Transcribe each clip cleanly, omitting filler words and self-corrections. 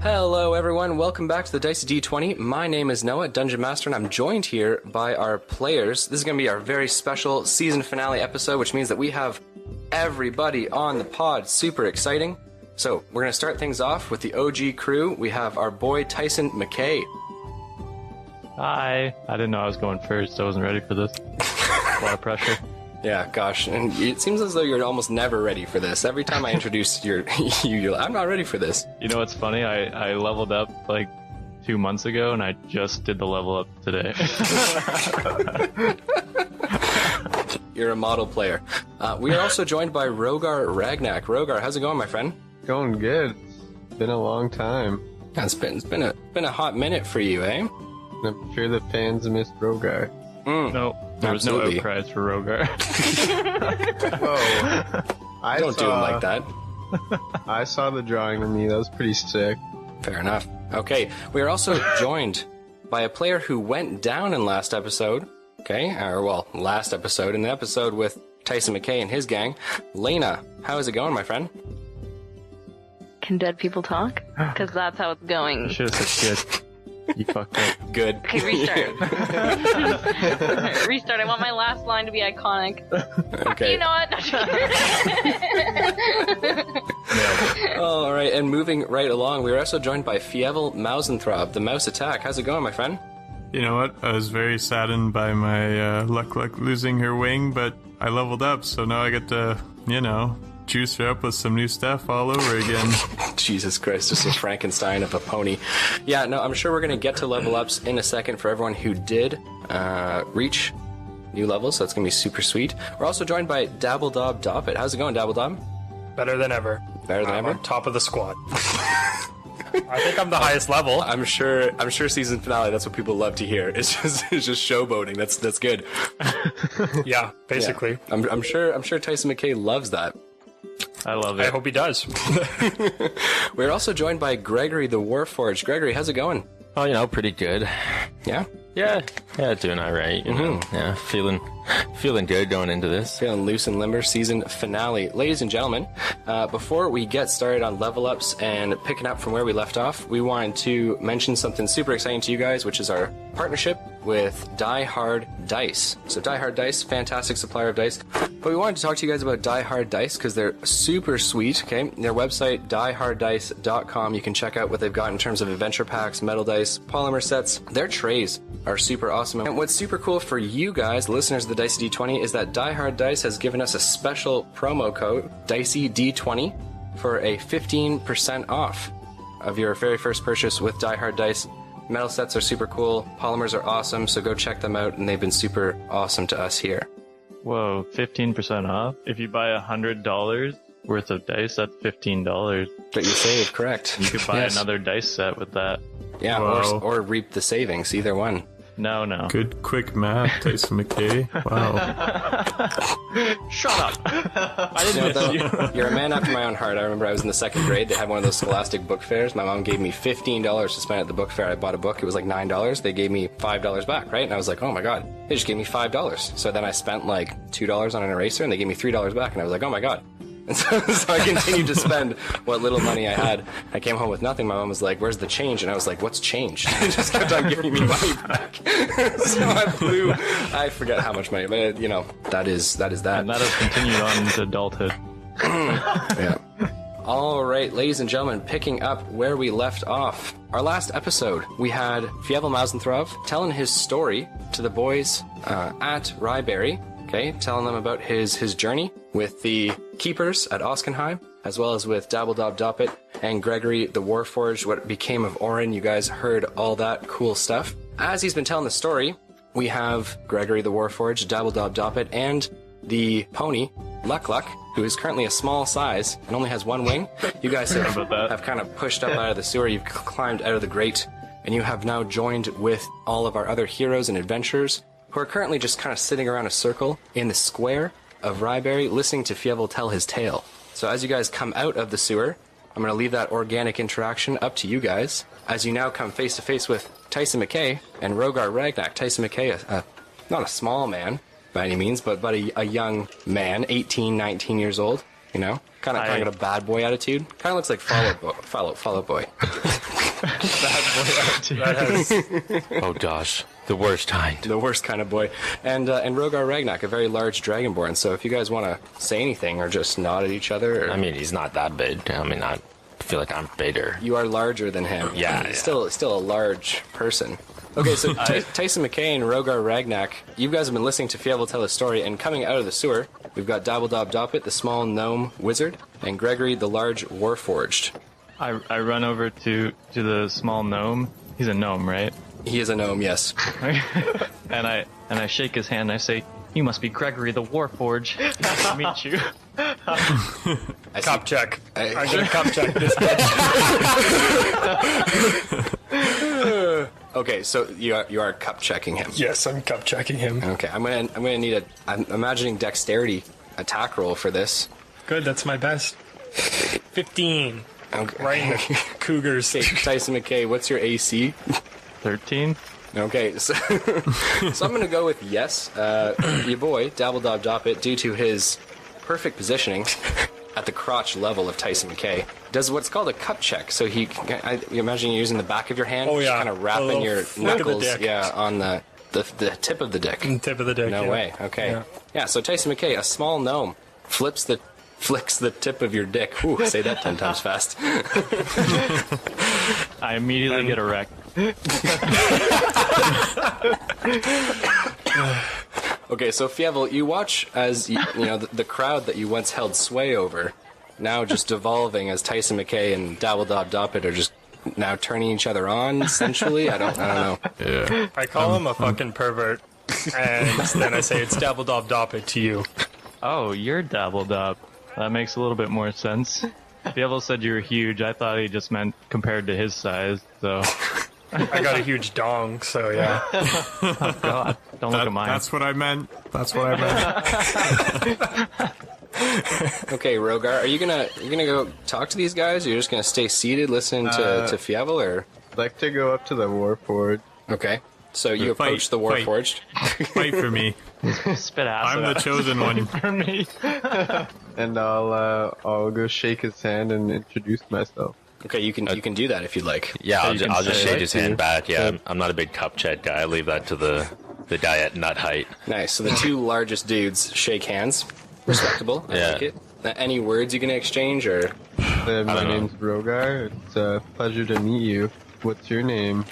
Hello everyone, welcome back to the Dicey D20. My name is Noah, Dungeon Master, and I'm joined here by our players. This is going to be our very special season finale episode, which means that we have everybody on the pod. Super exciting. So, we're going to start things off with the OG crew. We have our boy Tyson McKay. Hi. I didn't know I was going first. I wasn't ready for this. A lot of pressure. Yeah, gosh, and it seems as though you're almost never ready for this. Every time I introduce you're like, I'm not ready for this. You know what's funny? I leveled up like 2 months ago, and I just did the level up today. You're a model player. We are also joined by Rogar Ragnak. Rogar, how's it going, my friend? Going good. Been a long time. It's been a hot minute for you, eh? I'm sure the fans missed Rogar. No, there was absolutely no outcries for Rogar. Whoa. Don't do him like that. I saw the drawing of me. That was pretty sick. Fair enough. Okay, we are also joined by a player who went down in last episode. Okay, last episode, in the episode with Tyson McKay and his gang. Lena, how is it going, my friend? Can dead people talk? Because that's how it's going. Should have said shit. You fucked up. Good. Okay, restart. Restart. I want my last line to be iconic. Okay. You know what? All right, and moving right along, we are also joined by Fievel Mousentrouve, the mouse attack. How's it going, my friend? You know what? I was very saddened by my Luck losing her wing, but I leveled up, so now I get to, juice her up with some new stuff all over again. Jesus Christ, just a Frankenstein of a pony. Yeah, no, I'm sure we're going to get to level ups in a second for everyone who did reach new levels, so that's going to be super sweet. We're also joined by Dabble Dob Doppit. How's it going, Dabble Dob? Better than ever. Better than ever? On top of the squad. I think I'm the highest level. I'm sure season finale, that's what people love to hear. It's just showboating. That's good. Yeah, basically. Yeah. I'm sure Tyson McKay loves that. I love it. I hope he does. We're also joined by Greggory the Warforge. Gregory, how's it going? Oh, pretty good. Yeah? Yeah, doing all right. You know, yeah, feeling good going into this. Feeling loose and limber, season finale. Ladies and gentlemen, before we get started on level ups and picking up from where we left off, we wanted to mention something super exciting to you guys, which is our partnership with Die Hard Dice. So Die Hard Dice, fantastic supplier of dice. But we wanted to talk to you guys about Die Hard Dice because they're super sweet, okay? Their website, dieharddice.com, you can check out what they've got in terms of adventure packs, metal dice, polymer sets. Their trays are super awesome. And what's super cool for you guys, listeners of the Dicey D20, is that Die Hard Dice has given us a special promo code, Dicey D20, for a 15% off of your very first purchase with Die Hard Dice. Metal sets are super cool, polymers are awesome, so go check them out, and they've been super awesome to us here. Whoa, 15% off? If you buy $100 worth of dice, that's $15. That you save, correct. You could buy another dice set with that. Yeah, or reap the savings, either one. No. Good quick math, Tyson McKay. Wow. Shut up. I didn't miss you. You're a man after my own heart. I remember I was in the second grade. They had one of those scholastic book fairs. My mom gave me $15 to spend at the book fair. I bought a book. It was like $9. They gave me $5 back, right? And I was like, oh my God, they just gave me $5. So then I spent like $2 on an eraser and they gave me $3 back. And I was like, oh my God. And so I continued to spend what little money I had. I came home with nothing. My mom was like, where's the change? And I was like, what's changed? She just kept on giving me money back. So I forget how much money, but that is that. And that has continued on into adulthood. Yeah. All right, ladies and gentlemen, picking up where we left off. Our last episode, we had Fievel Mousentrouve telling his story to the boys at Ryberry. Okay, telling them about his journey with the Keepers at Oskenheim, as well as with Dabble Dob Doppit and Greggory the Warforge, what became of Orin. You guys heard all that cool stuff. As he's been telling the story, we have Greggory the Warforge, Dabble Dob Doppit, and the pony, Luck, who is currently a small size and only has one wing. You guys have kind of pushed up out of the sewer, you've climbed out of the grate, and you have now joined with all of our other heroes and adventurers, who are currently just kind of sitting around a circle in the square of Ryberry, listening to Fievel tell his tale. So as you guys come out of the sewer, I'm going to leave that organic interaction up to you guys, as you now come face to face with Tyson McKay and Rogar Ragnak. Tyson McKay, not a small man by any means, but a young man, 18, 19 years old, kind of got a bad boy attitude. Kind of looks like Fall Out Boy. That has Oh gosh, the worst kind. The worst kind of boy. And Rogar Ragnak, a very large dragonborn. So if you guys want to say anything or just nod at each other. Or, I mean, he's not that big. I mean, I feel like I'm bigger. you are larger than him. Yeah, He's yeah. Still a large person. Okay, so Tyson McKay and Rogar Ragnak, you guys have been listening to Fievel tell his story, and coming out of the sewer, we've got Dabble Dob Doppit, the small gnome wizard, and Greggory, the large warforged. I run over to the small gnome. He's a gnome, right? He is a gnome, yes. and I shake his hand and I say, "You must be Greggory the Warforge. Nice to meet you." cop check. I'm gonna cop check this bitch. Okay, so you are cup checking him. Yes, I'm cop checking him. Okay, I'm gonna need I'm imagining dexterity attack roll for this. Good, that's my best. 15. Okay. Right in the cougars. Okay, Tyson McKay, what's your AC? 13. Okay, so I'm gonna go with yes. Your boy Dabble Dob Doppit, due to his perfect positioning at the crotch level of Tyson McKay, does what's called a cup check. So you imagine you're using the back of your hand, Oh, yeah. kind of wrapping A little your flick of the knuckles, dick. on the tip of the dick. Tip of the dick. No yeah. way. Okay. Yeah. So Tyson McKay, a small gnome, flicks the tip of your dick. Ooh, say that 10 times fast. I immediately get erect. Okay, so Fievel, you watch as the crowd that you once held sway over, now just devolving as Tyson McKay and Dabble Dob Doppit are just now turning each other on sensually. I don't know. Yeah. I call him a fucking pervert. And then I say it's Dabble Dob Doppit to you. Oh, you're Dabble Dob. That makes a little bit more sense. Fievel said you were huge. I thought he just meant compared to his size, so... I got a huge dong, so yeah. Oh, God. Don't look at mine. That's what I meant. That's what I meant. Okay, Rogar, are you gonna go talk to these guys, or you're just gonna stay seated listening to Fievel, or? I'd like to go up to the Warforged. Okay, so you Fight, approach the fight. Warforged. Fight for me. Spit acid I'm the out chosen one. for me. And I'll go shake his hand and introduce myself. Okay, you can do that if you'd like. Yeah, I'll just say shake it his to hand you. back. Yeah, I'm not a big cup chat guy. I leave that to the guy at nut height. Nice. So the two largest dudes shake hands. Respectable. I Yeah. like it. Any words you can exchange, or? My don't know. name's Rogar. It's a pleasure to meet you. What's your name?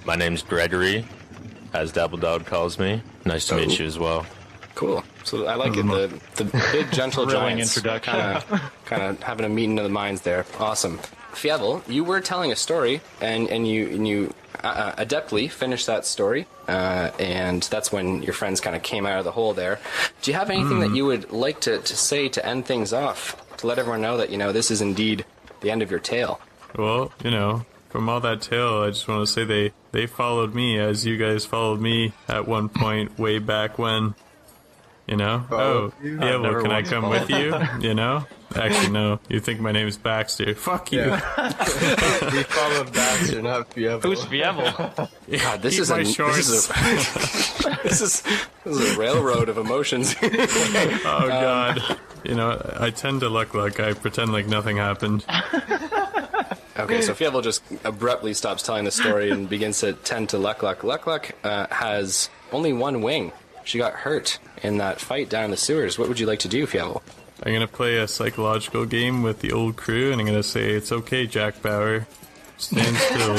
My name's Gregory, as Dabble Dog calls me. Nice to meet you as well. Cool. So I like it. The big gentle Thrilling giants. introduction. Kind of having a meeting of the minds there. Awesome. Fievel, you were telling a story, and you adeptly finished that story, and that's when your friends kind of came out of the hole there. Do you have anything that you would like to say to end things off, to let everyone know that this is indeed the end of your tale? Well, from all that tale, I just want to say they followed me as you guys followed me at one point way back when. Followed you? Yeah, well, never can I once come with you? Actually, no. You think my name's Baxter. Fuck you. We followed Baxter, not Fievel. Who's Fievel? God, this Keep is my this shorts. is a railroad of emotions. Oh, God. I tend to look like I pretend like nothing happened. Okay, so Fievel just abruptly stops telling the story and begins to tend to Luck. Luck has only one wing. She got hurt in that fight down in the sewers. What would you like to do, Fievel? I'm going to play a psychological game with the old crew, and I'm going to say, it's okay, Jack Bauer. Stand still.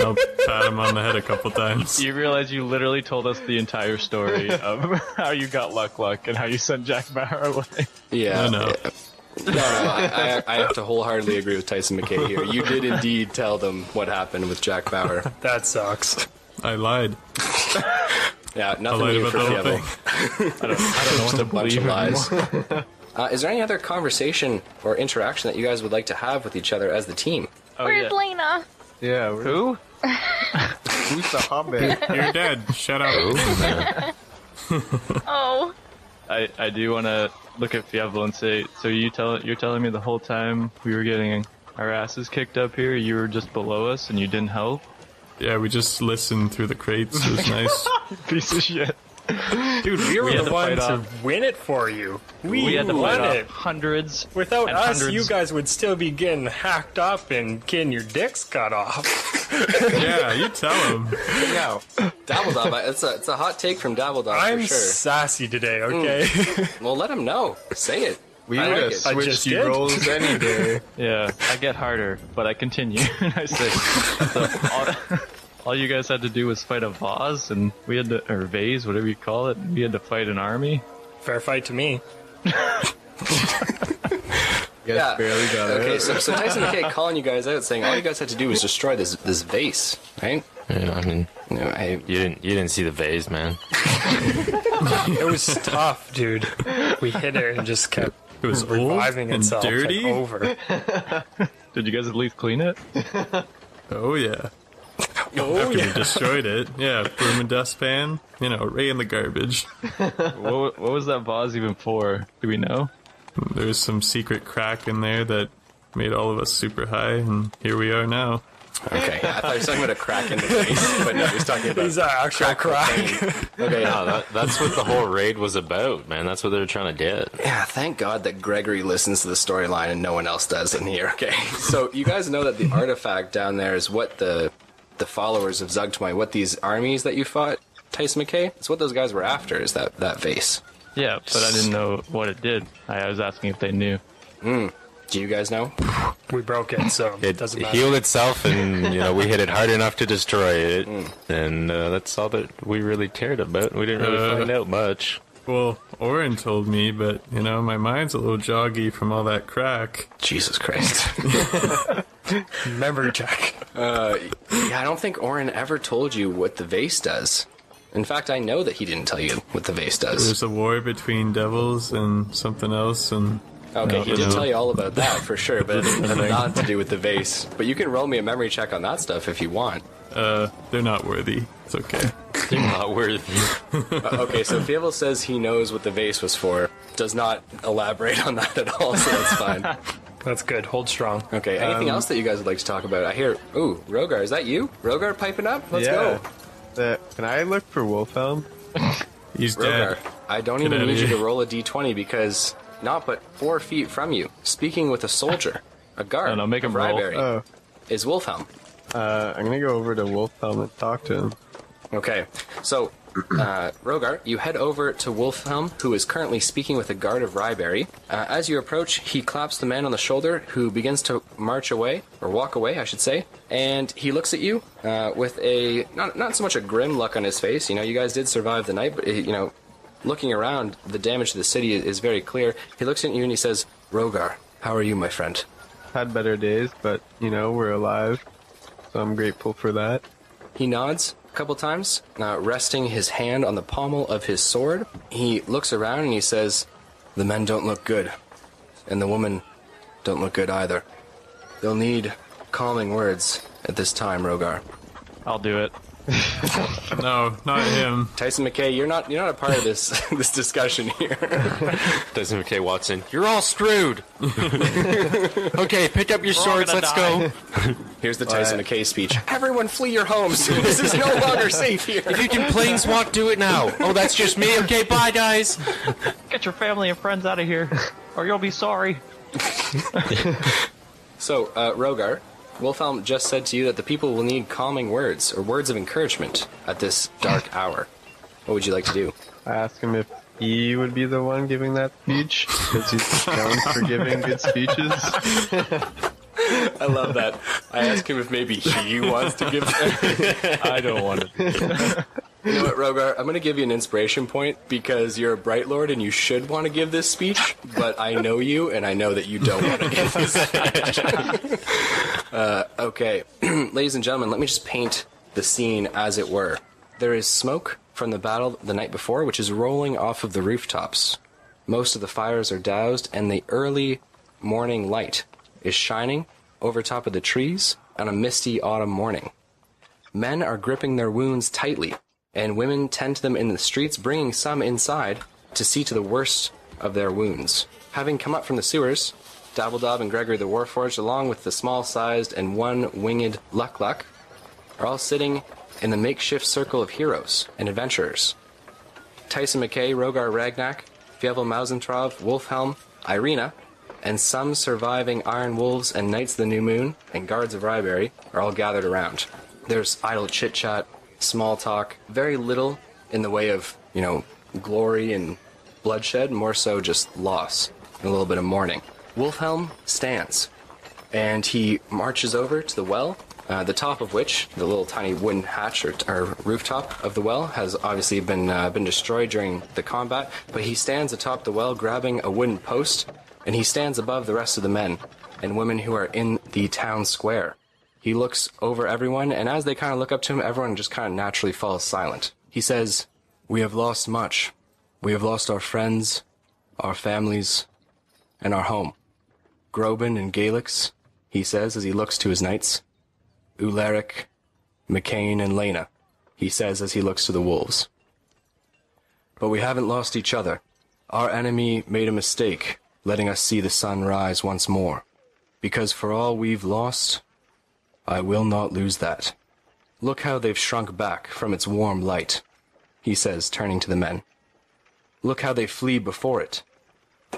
I'll pat him on the head a couple times. You realize you literally told us the entire story of how you got Luck and how you sent Jack Bauer away. Yeah. No. I have to wholeheartedly agree with Tyson McKay here. You did indeed tell them what happened with Jack Bauer. That sucks. I lied. Yeah, I nothing lied new about for the whole Fievel. thing. I don't know what Just to a bunch of believe lies. anymore. Is there any other conversation or interaction that you guys would like to have with each other as the team? Oh, Where's yeah. Lena? Yeah, Who? who's the hobbit? You're dead. Shut up. Oh. I do want to look at Fievel and say, so you're telling me the whole time we were getting our asses kicked up here, you were just below us and you didn't help? Yeah, we just listened through the crates. It was nice. Piece of shit. Dude, we were had the to ones fight to off- win it for you. We had to won fight it. off hundreds. Without and us, hundreds. you guys would still be getting hacked up and getting your dicks cut off. Yeah, you tell him. No, Dabble Dob. It's a hot take from Dabble Dob I'm for sure. sassy today, okay? Well, let him know. Say it. We I would like have it. I switched just you did. roles any day. Yeah, I get harder, but I continue. I say, so all you guys had to do was fight a vase, and we had to, or vase, whatever you call it. We had to fight an army. Fair fight to me. You guys barely got Okay, it. so Tyson McKay calling you guys out, saying all you guys had to do was destroy this vase, right? Yeah, I mean, You know, you didn't see the vase, man. It was tough, dude. We hit it and just kept It was old reviving and itself dirty. like, over. Did you guys at least clean it? Oh yeah. Oh, After we yeah. destroyed it, yeah, broom and dustpan, right in the garbage. What was that vase even for? Do we know? There's some secret crack in there that made all of us super high, and here we are now. okay, I thought he was talking about a crack in the face, but no, he's talking about He's an actual crack. Okay, No, that's what the whole raid was about, man. That's what they were trying to get. yeah, thank God that Gregory listens to the storyline and no one else does in here. Okay, so you guys know that the artifact down there is what the followers of Zugtmai, what these armies that you fought, Tyson McKay, it's what those guys were after, is that vase. Yeah, but I didn't know what it did. I was asking if they knew. Do you guys know? We broke it, so it It doesn't matter. healed itself, and we hit it hard enough to destroy it, and that's all that we really cared about. We didn't really find out much. Well, Oren told me, but, my mind's a little joggy from all that crack. Jesus Christ. Memory check. Yeah, I don't think Oren ever told you what the vase does. In fact, I know that he didn't tell you what the vase does. There's a war between devils and something else, and... Okay, he did No. tell you all about that for sure, but it had not to do with the vase. But you can roll me a memory check on that stuff if you want. They're not worthy. It's okay. They're not worthy. Okay, so Fievel says he knows what the vase was for. Does not elaborate on that at all, so that's fine. That's good. Hold strong. Okay, anything else that you guys would like to talk about? I hear, ooh, Rogar, is that you? Rogar piping up? Let's go. Can I look for Wolfhelm? He's Rogar, dead. I don't Get even outta need you here. to roll a d20 because not but 4 feet from you, speaking with a soldier, a guard Oh, no, make of him roll. Ryberry, Oh, is Wolfhelm. I'm gonna go over to Wolfhelm and talk to him. Okay, so, Rogar, you head over to Wolfhelm, who is currently speaking with a guard of Ryberry. As you approach, he claps the man on the shoulder, who begins to march away, or walk away, I should say, and he looks at you with a, not so much a grim look on his face. You guys did survive the night, but, looking around, the damage to the city is very clear. He looks at you and he says, Rogar, how are you, my friend? Had better days, but, we're alive. So I'm grateful for that. He nods a couple times, resting his hand on the pommel of his sword. He looks around and he says, the men don't look good, and the women don't look good either. They'll need calming words at this time, Rogar. I'll do it. No, not him. Tyson McKay, you're not a part of this this discussion here. Tyson McKay walks in. You're all screwed. Okay, pick up your swords. gonna Let's die. go. Here's the Tyson McKay speech. Everyone flee your homes. This is no longer safe here. If you can planeswalk, do it now. Oh, that's just me. Okay, bye, guys. Get your family and friends out of here, or you'll be sorry. So, Rogar, Wolfhelm just said to you that the people will need calming words, or words of encouragement, at this dark hour. What would you like to do? I asked him if he would be the one giving that speech, because he's known for giving good speeches. I love that. I asked him if maybe he wants to give that. I don't want to. You know what, Rogar? I'm going to give you an inspiration point because you're a Bright Lord and you should want to give this speech, but I know you and I know that you don't want to give this speech. Okay. Ladies and gentlemen, let me just paint the scene as it were. There is smoke from the battle the night before, which is rolling off of the rooftops. Most of the fires are doused and the early morning light is shining over top of the trees on a misty autumn morning. Men are gripping their wounds tightly, and women tend to them in the streets, bringing some inside to see to the worst of their wounds. Having come up from the sewers, Dabble Dob and Greggory the Warforge, along with the small-sized and one-winged Luck, are all sitting in the makeshift circle of heroes and adventurers. Tyson McKay, Rogar Ragnak, Fievel Mousentrouve, Wolfhelm, Irina, and some surviving Iron Wolves and Knights of the New Moon and Guards of Ryberry are all gathered around. There's idle chit-chat, small talk, very little in the way of, glory and bloodshed, more so just loss and a little bit of mourning. Wolfhelm stands, and he marches over to the well, the top of which, the little tiny wooden hatch or rooftop of the well, has obviously been destroyed during the combat, but he stands atop the well grabbing a wooden post, and he stands above the rest of the men and women who are in the town square. He looks over everyone, and as they kind of look up to him, everyone just kind of naturally falls silent. He says, "We have lost much. We have lost our friends, our families, and our home. Groban and Galix," he says as he looks to his knights. "Ularic, McCain, and Lena," he says as he looks to the wolves. "But we haven't lost each other. Our enemy made a mistake, letting us see the sun rise once more. Because for all we've lost, I will not lose that. Look how they've shrunk back from its warm light," he says, turning to the men. "Look how they flee before it.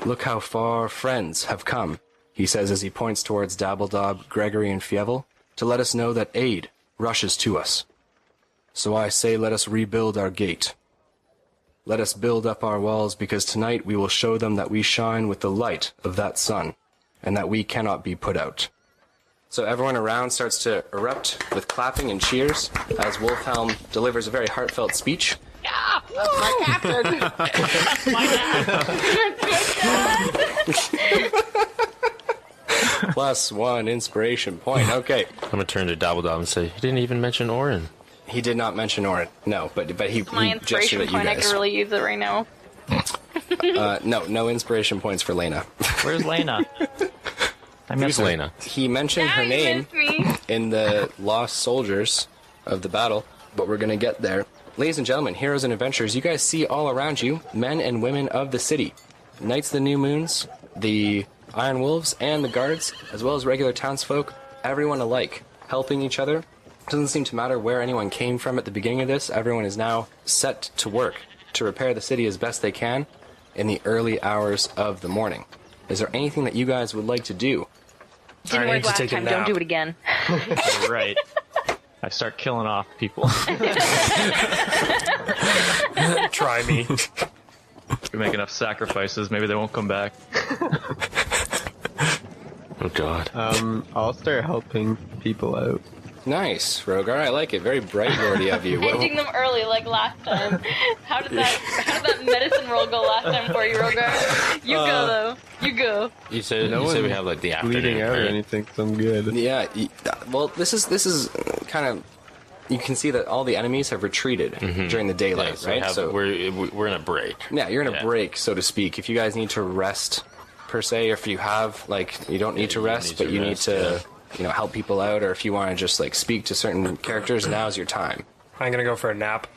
Look how far friends have come," he says as he points towards Dabble Dob, Gregory, and Fievel, "to let us know that aid rushes to us. So I say let us rebuild our gate. Let us build up our walls, because tonight we will show them that we shine with the light of that sun, and that we cannot be put out." So everyone around starts to erupt with clapping and cheers as Wolfhelm delivers a very heartfelt speech. Yeah, that's my captain. That's my dad. +1 inspiration point. Okay. I'm gonna turn to Dabble Dob and say, "You didn't even mention Orin." He did not mention Orin. No, but he My gestured inspiration at you point, I guys. could really use it right now. No inspiration points for Lena. Where's Lena? I miss Who's her. Lena? He mentioned her You name missed me. in the Lost Soldiers of the battle, but we're going to get there. Ladies and gentlemen, heroes and adventurers, you guys see all around you men and women of the city. Knights of the New Moons, the Iron Wolves, and the guards, as well as regular townsfolk, everyone alike, helping each other. It doesn't seem to matter where anyone came from at the beginning of this. Everyone is now set to work to repair the city as best they can in the early hours of the morning. Is there anything that you guys would like to do? Didn't I work need to last take a time. Don't nap. do it again. You're right. I start killing off people. Try me. We make enough sacrifices, maybe they won't come back. Oh God. I'll start helping people out. Nice, Rogar. I like it. Very bright lordy of you. Ending them early like last time. How did that medicine roll go last time for you, Rogar? You go though. You go. You said No you said we one have like the afternoon. Bleeding out or right? anything, so I'm good. Yeah. Well, this is kind of. You can see that all the enemies have retreated during the Yeah, daylight, so right? we're in a break. Yeah, you're in a Yeah. break, so to speak. If you guys need to rest, per se, or if you have, you don't need to you rest, need but to you rest, need to, help people out, or if you want to just, speak to certain characters, now's your time. I'm gonna go for a nap.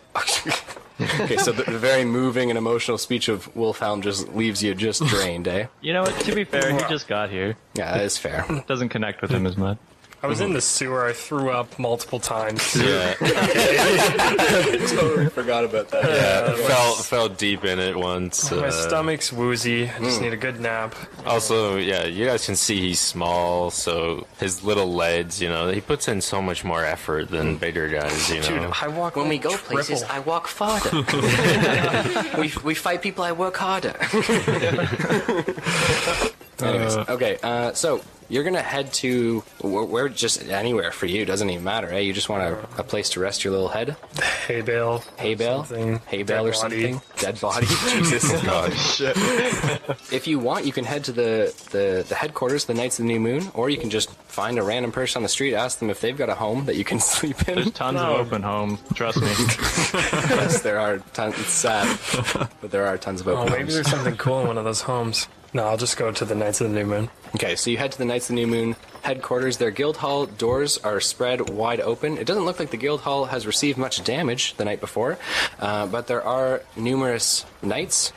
Okay, so the very moving and emotional speech of Wolfhelm just leaves you just drained, eh? You know what? To be fair, he just got here. Yeah, that is fair. Doesn't connect with him as much. I was in the sewer. I threw up multiple times. Yeah, Totally forgot about that. fell deep in it once. My stomach's woozy. I just need a good nap. Also, yeah, you guys can see he's small, so his little legs, he puts in so much more effort than bigger guys, Dude, I walk When we like go triple. places, I walk farther. we fight people, I work harder. Anyways, okay, so you're gonna head to where just anywhere for you, doesn't even matter, eh? You just want a place to rest your little head, Hay bale. hay bale, Something. hay bale or Dead body. something, dead body. Jesus, God. Shit. If you want, you can head to the headquarters, the Knights of the New Moon, or you can just find a random person on the street, ask them if they've got a home that you can sleep in. There's tons of open homes. Trust me. Yes, there are tons. It's sad, but there are tons of Oh, open maybe homes. there's something cool in one of those homes. No, I'll just go to the Knights of the New Moon. Okay, so you head to the Knights of the New Moon headquarters. Their guild hall doors are spread wide open. It doesn't look like the guild hall has received much damage the night before, but there are numerous knights,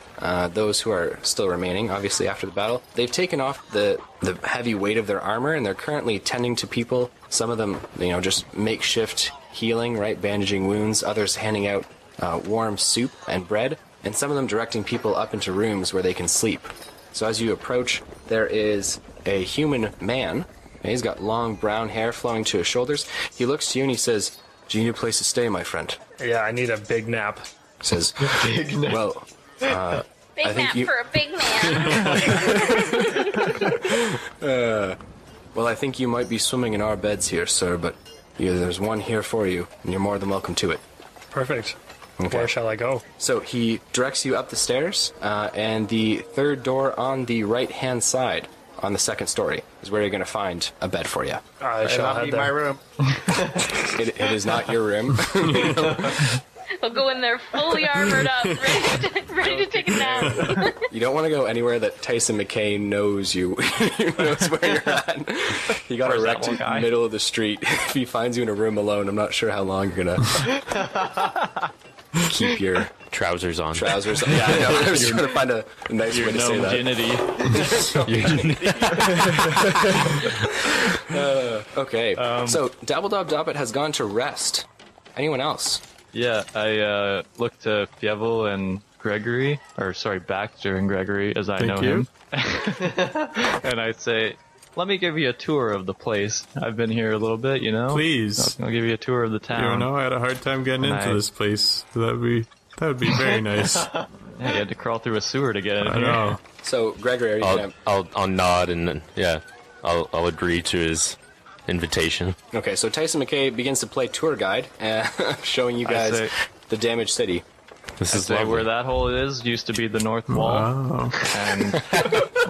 those who are still remaining, obviously, after the battle. They've taken off the heavy weight of their armor, and they're currently tending to people. Some of them, just makeshift healing, right, bandaging wounds. Others handing out warm soup and bread. and some of them directing people up into rooms where they can sleep. So as you approach, there is a human man. He's got long brown hair flowing to his shoulders. He looks to you and he says, "Do you need a place to stay, my friend?" Yeah, I need a big nap. He says, "Well, Big I think nap you- for a big man. Well, I think you might be swimming in our beds here, sir, but there's one here for you, and you're more than welcome to it." Perfect. Okay. Where shall I go? So he directs you up the stairs, and the third door on the right-hand side, on the second story, is where you're going to find a bed for you. I shall That'll head be there. my room. It is not your room. We'll go in there fully armored up, ready to take a nap. You don't want to go anywhere that Tyson McKay knows you knows where you're at. He got Where's that erect one in guy? the middle of the street. If he finds you in a room alone, I'm not sure how long you're going to keep your Trousers on. trousers. Yeah, I know. I was trying to find a nice way to say No that. virginity. Okay, so Dabble Dob Doppit has gone to rest. Anyone else? Yeah, I look to Fievel and Gregory, or sorry, Baxter and Gregory, as I Thank know you. him. And I say, let me give you a tour of the place. I've been here a little bit, you know? Please. I'll give you a tour of the You town. know, I had a hard time getting into Nice. this place. So that would be very nice. Yeah, you had to crawl through a sewer to get in I here. know. So, Gregory, are you gonna... I'll nod and then, yeah, I'll agree to his invitation. Okay, so Tyson McKay begins to play tour guide, showing you I guys say- the damaged city. This is Say lovely. where that hole is used to be the north wall, Wow. and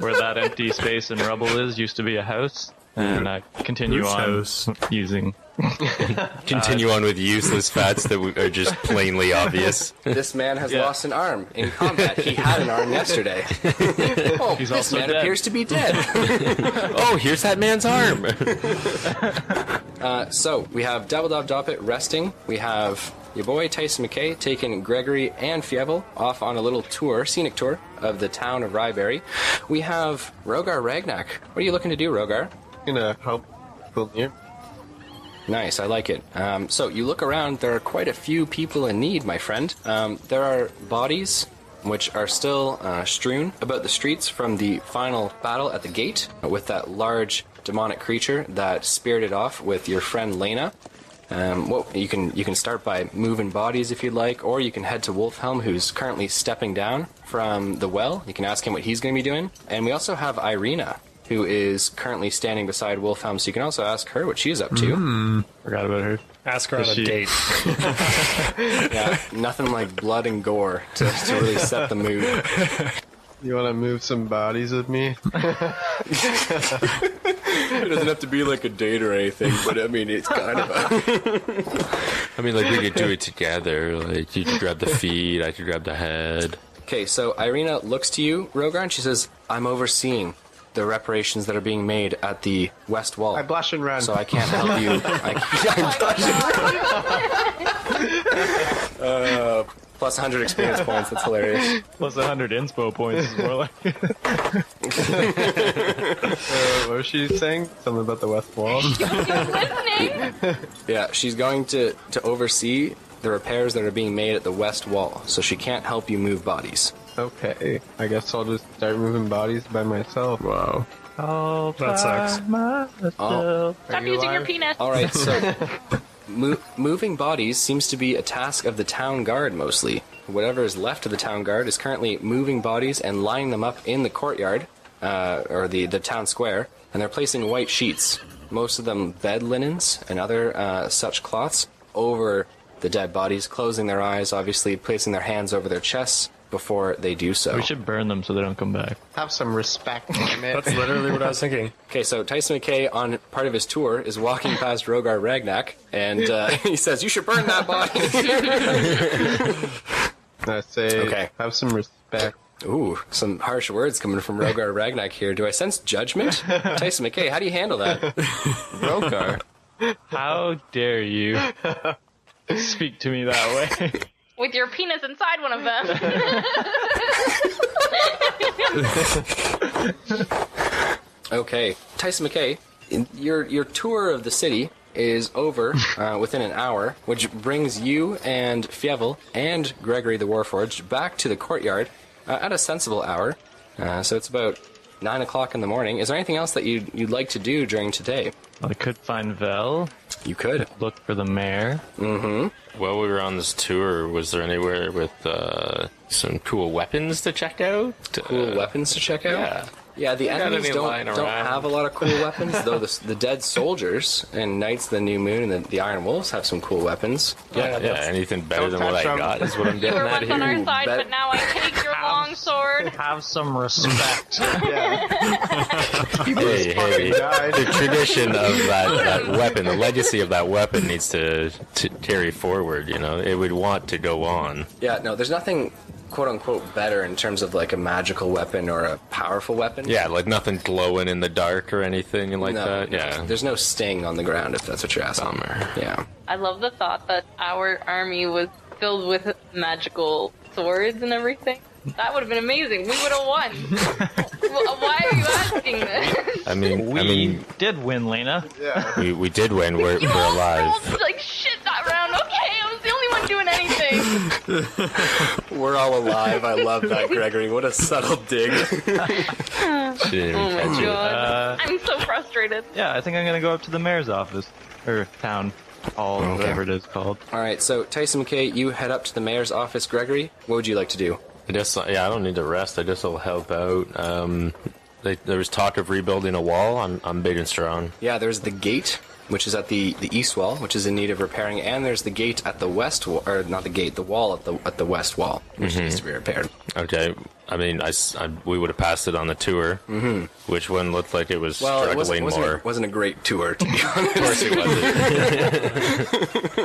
where that empty space and rubble is used to be a house. And I continue Whose on house? using. Continue on with useless facts that are just plainly obvious. This man has Yeah. lost an arm in combat. He had an arm yesterday. Oh, He's this also man dead. appears to be dead. Oh, here's that man's arm. So, we have Dabble Dob Doppit resting. We have your boy Tyson McKay taking Gregory and Fievel off on a little tour, scenic tour, of the town of Ryberry. We have Rogar Ragnak. What are you looking to do, Rogar? Gonna help people near. Nice, I like it. So you look around, there are quite a few people in need, my friend. There are bodies which are still strewn about the streets from the final battle at the gate with that large demonic creature that spirited off with your friend Lena. Well, you can start by moving bodies if you'd like, or you can head to Wolfhelm, who's currently stepping down from the well. You can ask him what he's going to be doing. And we also have Irina, who is currently standing beside Wolfhelm, so you can also ask her what she's up to. Forgot about her. Ask her on a She- date. Yeah, nothing like blood and gore to really set the mood. You want to move some bodies with me? It doesn't have to be like a date or anything, but I mean, it's kind of a... I mean, like, we could do it together. Like, you could grab the feet, I could grab the head. Okay, so Irina looks to you, Rogar, and she says, "I'm overseeing the reparations that are being made at the West Wall. I blush and run. So I can't help you. Plus 100 experience points. That's hilarious. Plus 100 inspo points is more like. What was she saying? Something about the West Wall? Listening? Yeah, she's going to oversee the repairs that are being made at the West Wall, so she can't help you move bodies. Okay, I guess I'll just start moving bodies by myself. Wow. Oh, That sucks. Oh. Stop you using your alive? penis. All right, so moving bodies seems to be a task of the town guard mostly. Whatever is left of the town guard is currently moving bodies and lining them up in the courtyard, or the town square, and they're placing white sheets, most of them bed linens and other such cloths, over the dead bodies, closing their eyes, obviously placing their hands over their chests before they do so. We should burn them so they don't come back. Have some respect, damn it. That's literally what I was thinking. Okay, so Tyson McKay, on part of his tour, is walking past Rogar Ragnak, and he says, "You should burn that body." I say, Okay. have some respect. Ooh, some harsh words coming from Rogar Ragnak here. Do I sense judgment? Tyson McKay, how do you handle that? Rogar, how dare you speak to me that way? With your penis inside one of them. Okay, Tyson McKay, your tour of the city is over within an hour, which brings you and Fievel and Greggory the Warforge back to the courtyard at a sensible hour. So it's about 9 o'clock in the morning. Is there anything else that you'd like to do during today? I could find Vel. You could. Look for the mayor. Mm-hmm. While we were on this tour, was there anywhere with some cool weapons to check out? Cool weapons to check out? Yeah. Yeah, the enemies don't have a lot of cool weapons, though the dead soldiers and Knights of the New Moon and the Iron Wolves have some cool weapons. Yeah, anything better than what I got is what I'm You getting were at once on our here. side, but now I take your long sword. Have some respect. Hey, the tradition of that weapon, the legacy of that weapon needs to carry forward, you know? It would want to go on. Yeah, no, there's nothing quote-unquote better in terms of like a magical weapon or a powerful weapon. Yeah, like nothing glowing in the dark or anything like that. Yeah. There's no sting on the ground, if that's what you're asking. Bummer. Yeah. I love the thought that our army was filled with magical swords and everything. That would have been amazing. We would have won. Why are you asking this? I mean, did win, Lena. Yeah. we did win. We're You all alive. rolled like shit that round. Okay, I was the only one doing anything. We're all alive. I love that, Gregory. What a subtle dig. She didn't even Oh catch my it. god. I'm so frustrated. Yeah, I think I'm gonna go up to the mayor's office. Or town hall, whatever it is called. All right, so Tyson McKay, you head up to the mayor's office. Gregory, what would you like to do? I don't need to rest. I just will help out. There was talk of rebuilding a wall. I'm big and strong. Yeah, there's the gate, which is at the east wall, which is in need of repairing, and there's the gate at the west wall, or not the gate, the wall at the west wall, which needs to be repaired. Okay. I mean, we would have passed it on the tour, which one looked like it was struggling more. It wasn't a great tour, to be honest. Of course it wasn't.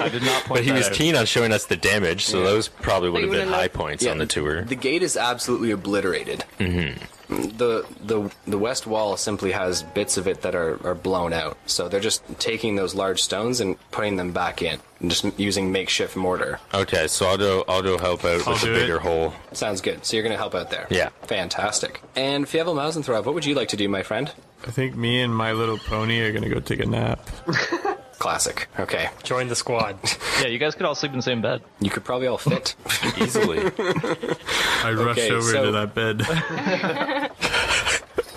I did not point But he that was out. keen on showing us the damage, so those probably would have been high points Yeah, on the tour. The gate is absolutely obliterated. The west wall simply has bits of it that are blown out. So they're just taking those large stones and putting them back in, and just using makeshift mortar. Okay, so I'll go help out with the do bigger it. hole. Sounds good. So you're going to help out there. Yeah. Fantastic. And Fievel Mousentrouve, what would you like to do, my friend? I think me and My Little Pony are gonna go take a nap. Classic. Okay. Join the squad. Yeah, you guys could all sleep in the same bed. You could probably all fit. Easily. I rushed Okay, over so- to that bed.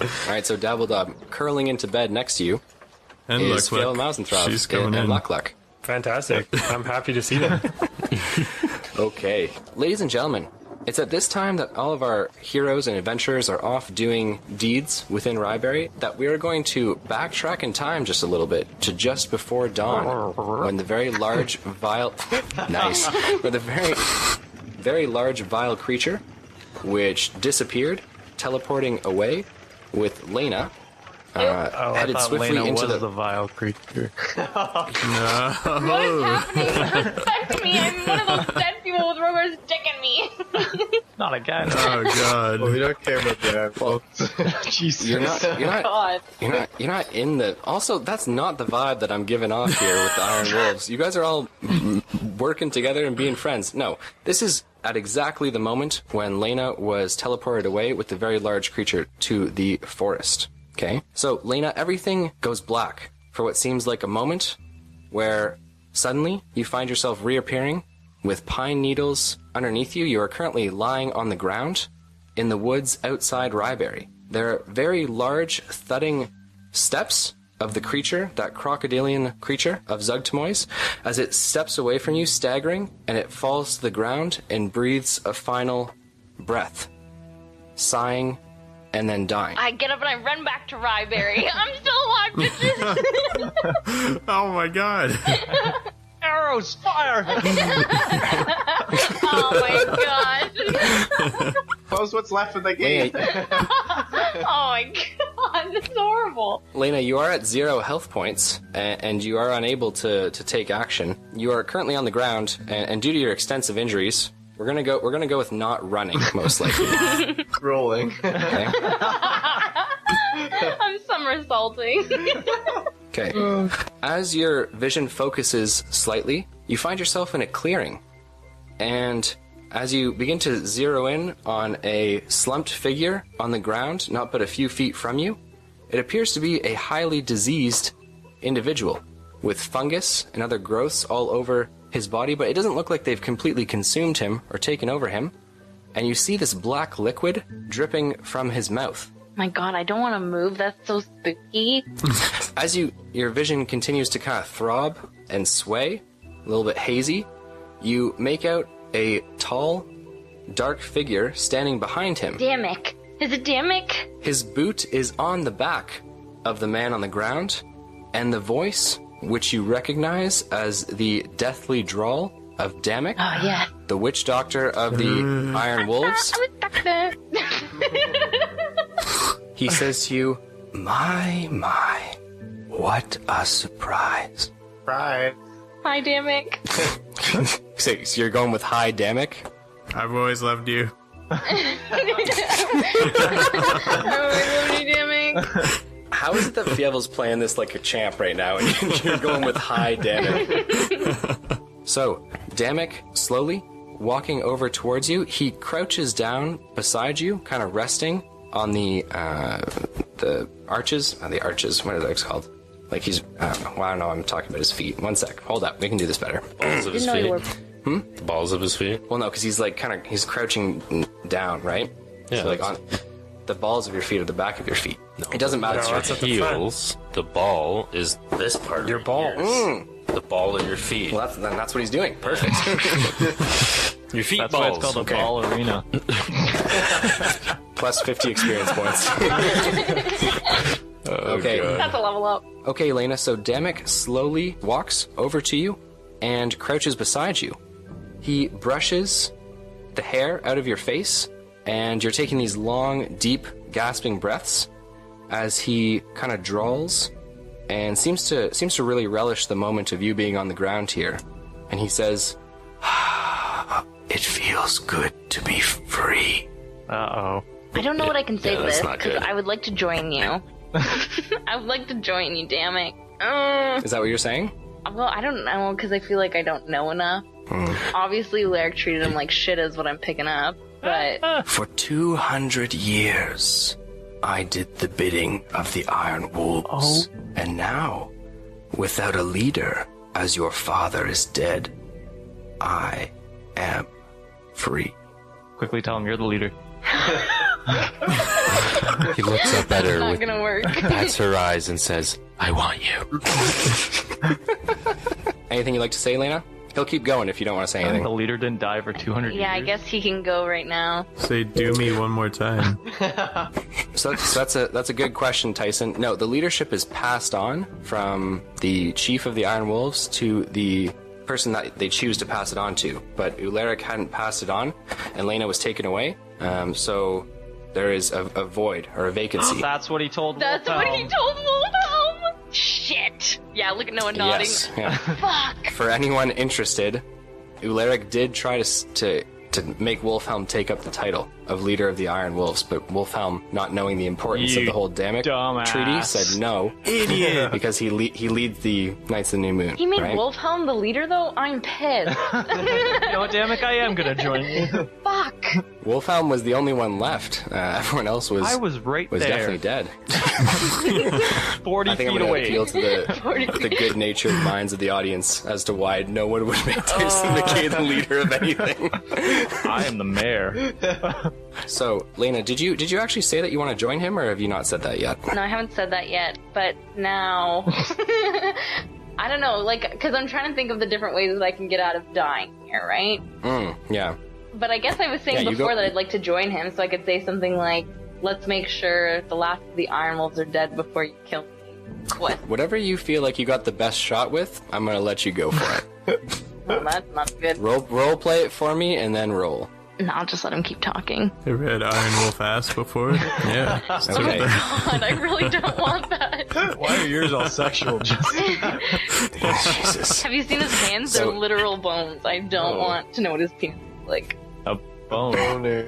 All right, so Dabble Dob, curling into bed next to you, And is look, Fievel Mousentrouve. she's going and in. Luck. Fantastic. I'm happy to see them. Okay. Ladies and gentlemen, it's at this time that all of our heroes and adventurers are off doing deeds within Ryberry that we are going to backtrack in time just a little bit to just before dawn, when the very large vile... nice. When the very large vile creature, which disappeared, teleporting away with Lena, I headed thought swiftly Lena into was the... the vile creature. What is happening? Respect me. I'm one of those dead people with Rogar's dick in me. Not again. Oh god. Well, we don't care about the animals. Jesus. You're not God. You're not in the... Also, that's not the vibe that I'm giving off here with the Iron Wolves. You guys are all working together and being friends. No, this is at exactly the moment when Lena was teleported away with the very large creature to the forest. Okay? So, Lena, everything goes black for what seems like a moment where suddenly you find yourself reappearing with pine needles underneath you. You are currently lying on the ground in the woods outside Ryberry. There are very large thudding steps of the creature, that crocodilian creature of Zugtamoys, as it steps away from you, staggering, and it falls to the ground and breathes a final breath, sighing and then dying. I get up and I run back to Ryberry. I'm still alive, bitches. Oh my god. Arrows, fire! Oh my god. Close what's left of the game. Oh my god. This is horrible. Lena, you are at 0 health points, and you are unable to take action. You are currently on the ground, and due to your extensive injuries, we're gonna go with not running, most likely. Rolling. Okay. I'm somersaulting. Okay. As your vision focuses slightly, you find yourself in a clearing, and as you begin to zero in on a slumped figure on the ground, not but a few feet from you, it appears to be a highly diseased individual with fungus and other growths all over his body, but it doesn't look like they've completely consumed him or taken over him. And you see this black liquid dripping from his mouth. My god, I don't want to move. That's so spooky. As your vision continues to kind of throb and sway, a little bit hazy, you make out a tall, dark figure standing behind him. Dammick. Is it Dammick? His boot is on the back of the man on the ground, and the voice, which you recognize as the deathly drawl of Dammick, Oh, yeah. the witch doctor of the Iron Wolves, I'm a doctor. he says to you, my, what a surprise. Right. Hi, Dammick. So you're going with hi, Dammick? I've always loved you. Oh, I love you, Dammick. How is it that Fievel's playing this like a champ right now and you're going with hi, Dammick? So, Dammick, slowly walking over towards you, he crouches down beside you, kind of resting on the arches. The arches, what are those called? Like he's, I don't know, I'm talking about his feet. One sec, hold up, we can do this better. Balls of his Didn't know you feet. were... The balls of his feet. Well, no, because he's like he's crouching down, right? Yeah, So like on the balls of your feet or the back of your feet. No, it doesn't matter. no, to it's you. at the front. Heels. The ball is this part. Your right balls. here. The ball of your feet. Well, that's what he's doing. Perfect. Your feet That's balls. why it's called a okay. ball arena. Plus 50 experience points. Okay. That's a level up. Okay, Elena, so Dammick slowly walks over to you and crouches beside you. He brushes the hair out of your face, and you're taking these long, deep, gasping breaths as he kind of drawls and seems to really relish the moment of you being on the ground here. And he says, "It feels good to be free." Uh-oh. I don't know what I can say Yeah, to that's this, not because good. I would like to join you. I would like to join you, Dammick. Is that what you're saying? Well, I don't know, because I feel like I don't know enough. Obviously, Lyric treated him like shit is what I'm picking up, but... For 200 years, I did the bidding of the Iron Wolves. And now, without a leader, as your father is dead, I am free. Quickly tell him you're the leader. He looks up at her not with gonna work. pats her eyes and says, "I want you." Anything you'd like to say, Lena? He'll keep going if you don't want to say The anything. leader didn't die for 200 years. Yeah, I guess he can go right now. Say, do me one more time. So that's a good question, Tyson. No, the leadership is passed on from the chief of the Iron Wolves to the person that they choose to pass it on to. But Ularic hadn't passed it on, and Lena was taken away. So there is a void or a vacancy. That's what he told That's Wilhelm. what he told Wilhelm! Shit! Yeah, look at Noah nodding. Yes. Yeah. Fuck! For anyone interested, Ularic did try to make Wolfhelm take up the title of leader of the Iron Wolves, but Wolfhelm, not knowing the importance of You the whole Dammick dumbass. treaty, said no. Idiot! Because he leads the Knights of the New Moon. He made right? Wolfhelm the leader, though? I'm pissed. You know what, Dammick? I am gonna join you. Fuck! Wolfhelm was the only one left. Everyone else was I was right there. definitely dead. 40 I think I'm feet going to away. appeal to the good-natured minds of the audience as to why no one would make Tyson McKay the leader of anything. I am the mayor. So, Lena, did you actually say that you want to join him, or have you not said that yet? No, I haven't said that yet, but now... I don't know, like, because I'm trying to think of the different ways that I can get out of dying here, right? Yeah. But I guess I was saying Yeah, you before go- that I'd like to join him, so I could say something like, let's make sure the last of the Iron Wolves are dead before you kill me. What? Whatever you feel like you got the best shot with, I'm going to let you go for it. Well, that's not good. Role play it for me, and then roll. No, I'll just let him keep talking. I read Iron Wolf ass before. Yeah. Okay. God, I really don't want that. Why are yours all sexual? Jesus. Have you seen his hands? So- They're literal bones. I don't want to know what his penis is like. A bone.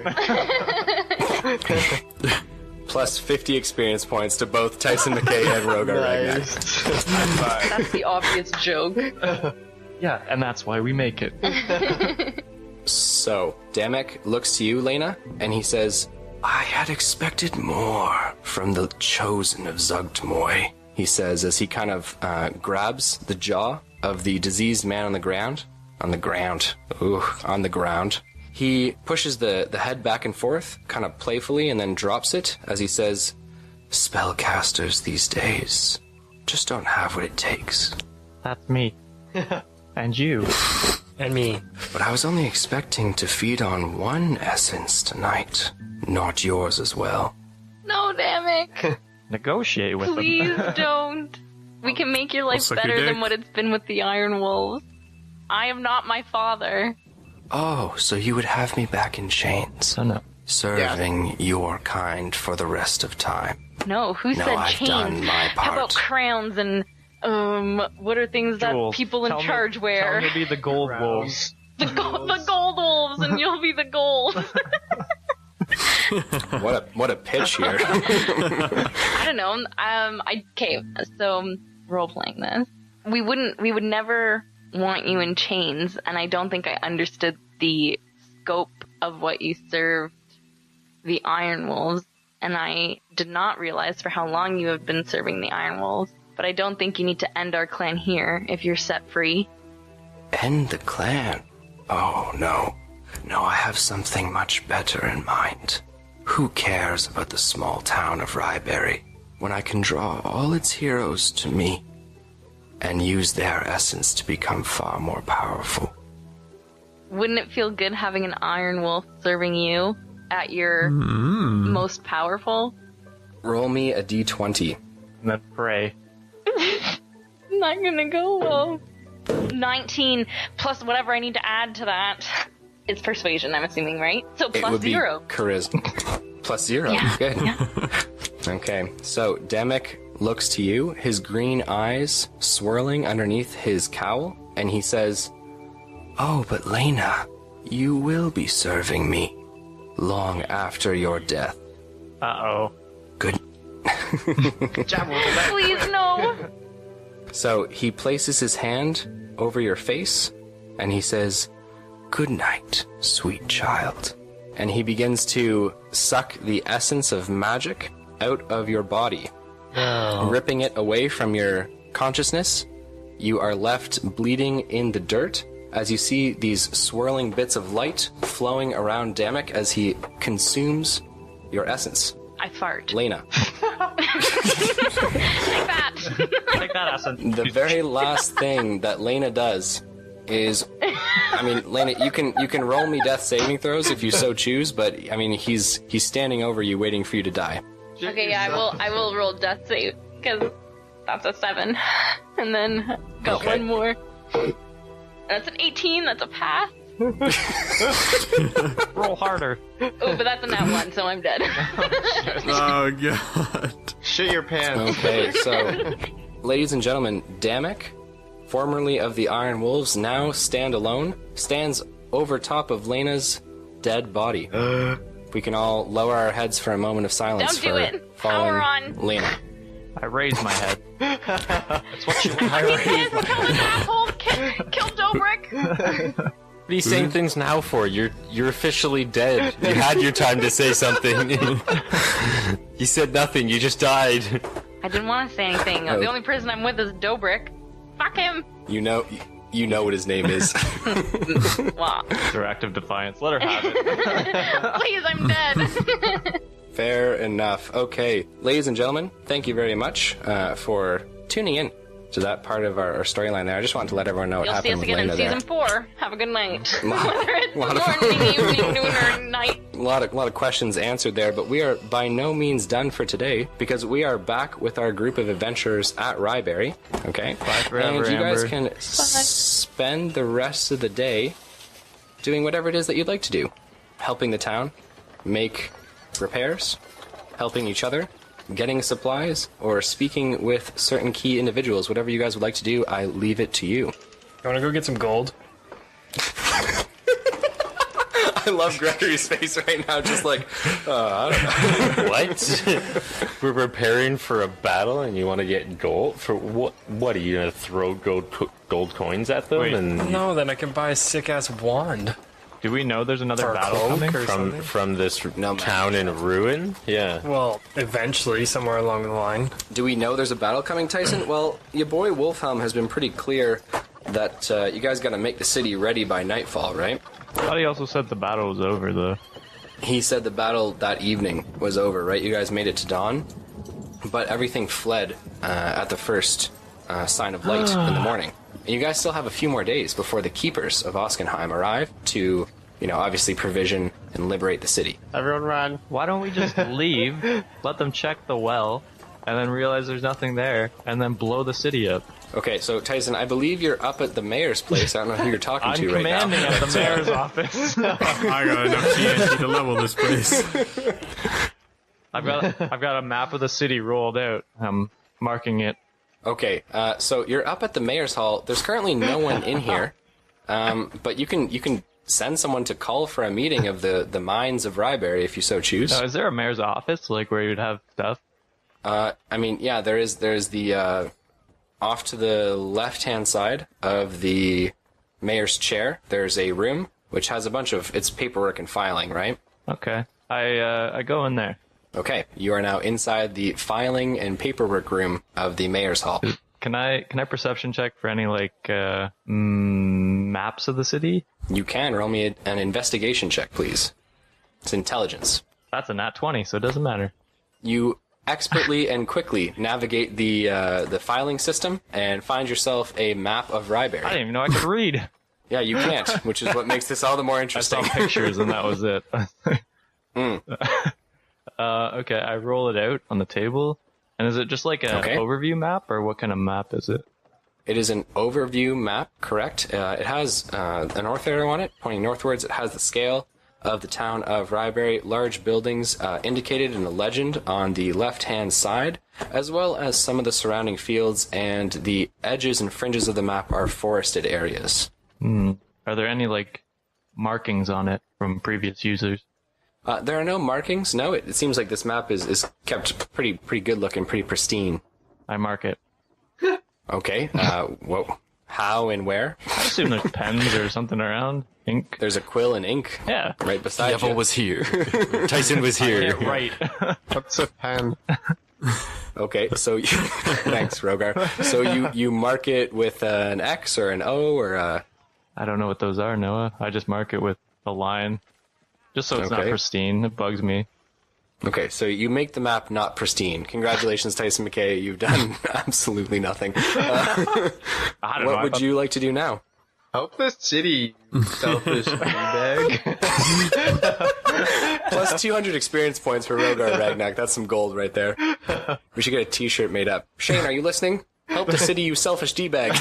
Plus 50 experience points to both Tyson McKay and Rogar Ragnak. That's the obvious joke. Yeah, and that's why we make it. So, Dammick looks to you, Lena, and he says, I had expected more from the chosen of Zugtmoy. he says as he kind of grabs the jaw of the diseased man on the ground. On the ground. Ooh, on the ground. He pushes the head back and forth, kind of playfully, and then drops it as he says, "Spellcasters these days just don't have what it takes." That's me. And you. And me. But I was only expecting to feed on one essence tonight, not yours as well. No, Damek. Negotiate with Please them. don't. We can make your life suck your better than dick. what it's been with the Iron Wolves. I am not my father. Oh, so you would have me back in chains, Oh, no. serving your kind for the rest of time. No, who No, said I've chains? done my How about part. crowns and what are things that Jewels. people in Tell me- charge wear? Tell me to be the gold wolves. The gold wolves, and you'll be the gold. What a pitch here. I don't know. Okay, so role playing this, we would never want you in chains, and I don't think I understood the scope of what you served the Iron Wolves, and I did not realize for how long you have been serving the Iron Wolves. But I don't think you need to end our clan here if you're set free. End the clan? Oh, no. No, I have something much better in mind. Who cares about the small town of Ryberry when I can draw all its heroes to me and use their essence to become far more powerful? Wouldn't it feel good having an Iron Wolf serving you at your most powerful? Roll me a d20. And then pray. Not gonna go well. 19 plus whatever I need to add to that. It's persuasion, I'm assuming, right? So It plus would 0. be charisma. Plus 0. Yeah, Good. yeah. Okay, so Damek looks to you, his green eyes swirling underneath his cowl, and he says, "Oh, but Lena, you will be serving me long after your death." Uh-oh. Good. Please, no. So he places his hand over your face, and he says, "Good night, sweet child." And he begins to suck the essence of magic out of your body, ripping it away from your consciousness. You are left bleeding in the dirt as you see these swirling bits of light flowing around Damek as he consumes your essence. I fart. Lena, Take that. Take that, essence. the very last thing that Lena does is, I mean, Lena, you can roll me death saving throws if you so choose, but I mean, he's standing over you waiting for you to die. Okay, yeah, I will roll death save, because that's a 7. And then got Okay. one more. That's an 18, that's a pass. Roll harder. Oh, but that's a nat 1, so I'm dead. Oh god. Shit your pants. Okay, so, ladies and gentlemen, Damek, formerly of the Iron Wolves, now stands over top of Lena's dead body. We can all lower our heads for a moment of silence Don't do for it. fallen Power on. Lena. I raise my head. That's what you Yes, kill this asshole! Kill Dobrik! What are you saying things now for? You're officially dead. You had your time to say something. You said nothing. You just died. I didn't want to say anything. Oh. The only person I'm with is Dobrik. Fuck him! You know what his name is. Wow. Directive defiance. Let her have it. Please, I'm dead. Fair enough. Okay, ladies and gentlemen, thank you very much for tuning in to that part of our storyline there. I just wanted to let everyone know what You'll see happened us with again in Lena there. season 4. Have a good night. Lot- Whether it's lot of- morning, evening, noon, or night. A lot of questions answered there, but we are by no means done for today because we are back with our group of adventurers at Ryberry. Okay, forever, and you guys Amber. can spend the rest of the day doing whatever it is that you'd like to do, helping the town, make repairs, helping each other, getting supplies, or speaking with certain key individuals. Whatever you guys would like to do, I leave it to you. You wanna go get some gold? I love Gregory's face right now, just like, I don't know. What? We're preparing for a battle, and you want to get gold for what? What are you gonna throw gold coins at them? Wait. And No, then I can buy a sick ass wand. Do we know there's another For a battle cloak coming? or something? From this No, man. town in ruin? Yeah. Well, eventually, somewhere along the line. Do we know there's a battle coming, Tyson? Well, your boy Wolfhelm has been pretty clear that you guys got to make the city ready by nightfall, right? I thought he also said the battle was over, though. He said the battle that evening was over, right? You guys made it to dawn, but everything fled at the first sign of light in the morning. And you guys still have a few more days before the keepers of Oskenheim arrive to, obviously provision and liberate the city. Everyone run. Why don't we just leave, let them check the well, and then realize there's nothing there, and then blow the city up? Okay, so Tyson, I believe you're up at the mayor's place. I don't know who you're talking I'm to right now. commanding at the mayor's office. I got enough TNT to level this place. I've got a map of the city rolled out. I'm marking it. Okay, so you're up at the mayor's hall. There's currently no one in here, but you can send someone to call for a meeting of the Mines of Ryberry if you so choose. Now, is there a mayor's office, like where you'd have stuff? Yeah, there's the off to the left-hand side of the mayor's chair. There's a room which has a bunch of it's paperwork and filing, right? Okay, I go in there. Okay, you are now inside the filing and paperwork room of the mayor's hall. Can I perception check for any maps of the city? You can roll me an investigation check, please. It's intelligence. That's a nat 20, so it doesn't matter. You expertly and quickly navigate the filing system and find yourself a map of Ryberry. I didn't even know I could read. Yeah, you can't, which is what makes this all the more I interesting. saw pictures and that was it. Okay, I roll it out on the table. And is it just like an overview map, or what kind of map is it? It is an overview map, correct? It has a north arrow on it, pointing northwards. It has the scale of the town of Ryberry, large buildings indicated in a legend on the left-hand side, as well as some of the surrounding fields, and the edges and fringes of the map are forested areas. Are there any, markings on it from previous users? There are no markings. No, it seems like this map is kept pretty good looking, pretty pristine. I mark it. Okay. Whoa. How and where? I assume there's pens or something around. Ink. There's a quill and ink. Yeah. Right beside Devil you. was here. Tyson was Yeah, here. right. What's a pen? Okay, so thanks, Rogar. So you mark it with an X or an O or a... I don't know what those are, Noah. I just mark it with a line. Just so it's not Okay. pristine. It bugs me. Okay, so you make the map not pristine. Congratulations, Tyson McKay. You've done absolutely nothing. I don't know. What would you like to do now? Help the city, you selfish bag. Plus 200 experience points for Rogar Ragnak. That's some gold right there. We should get a t-shirt made up. Shane, are you listening? Help the city, you selfish D-bag.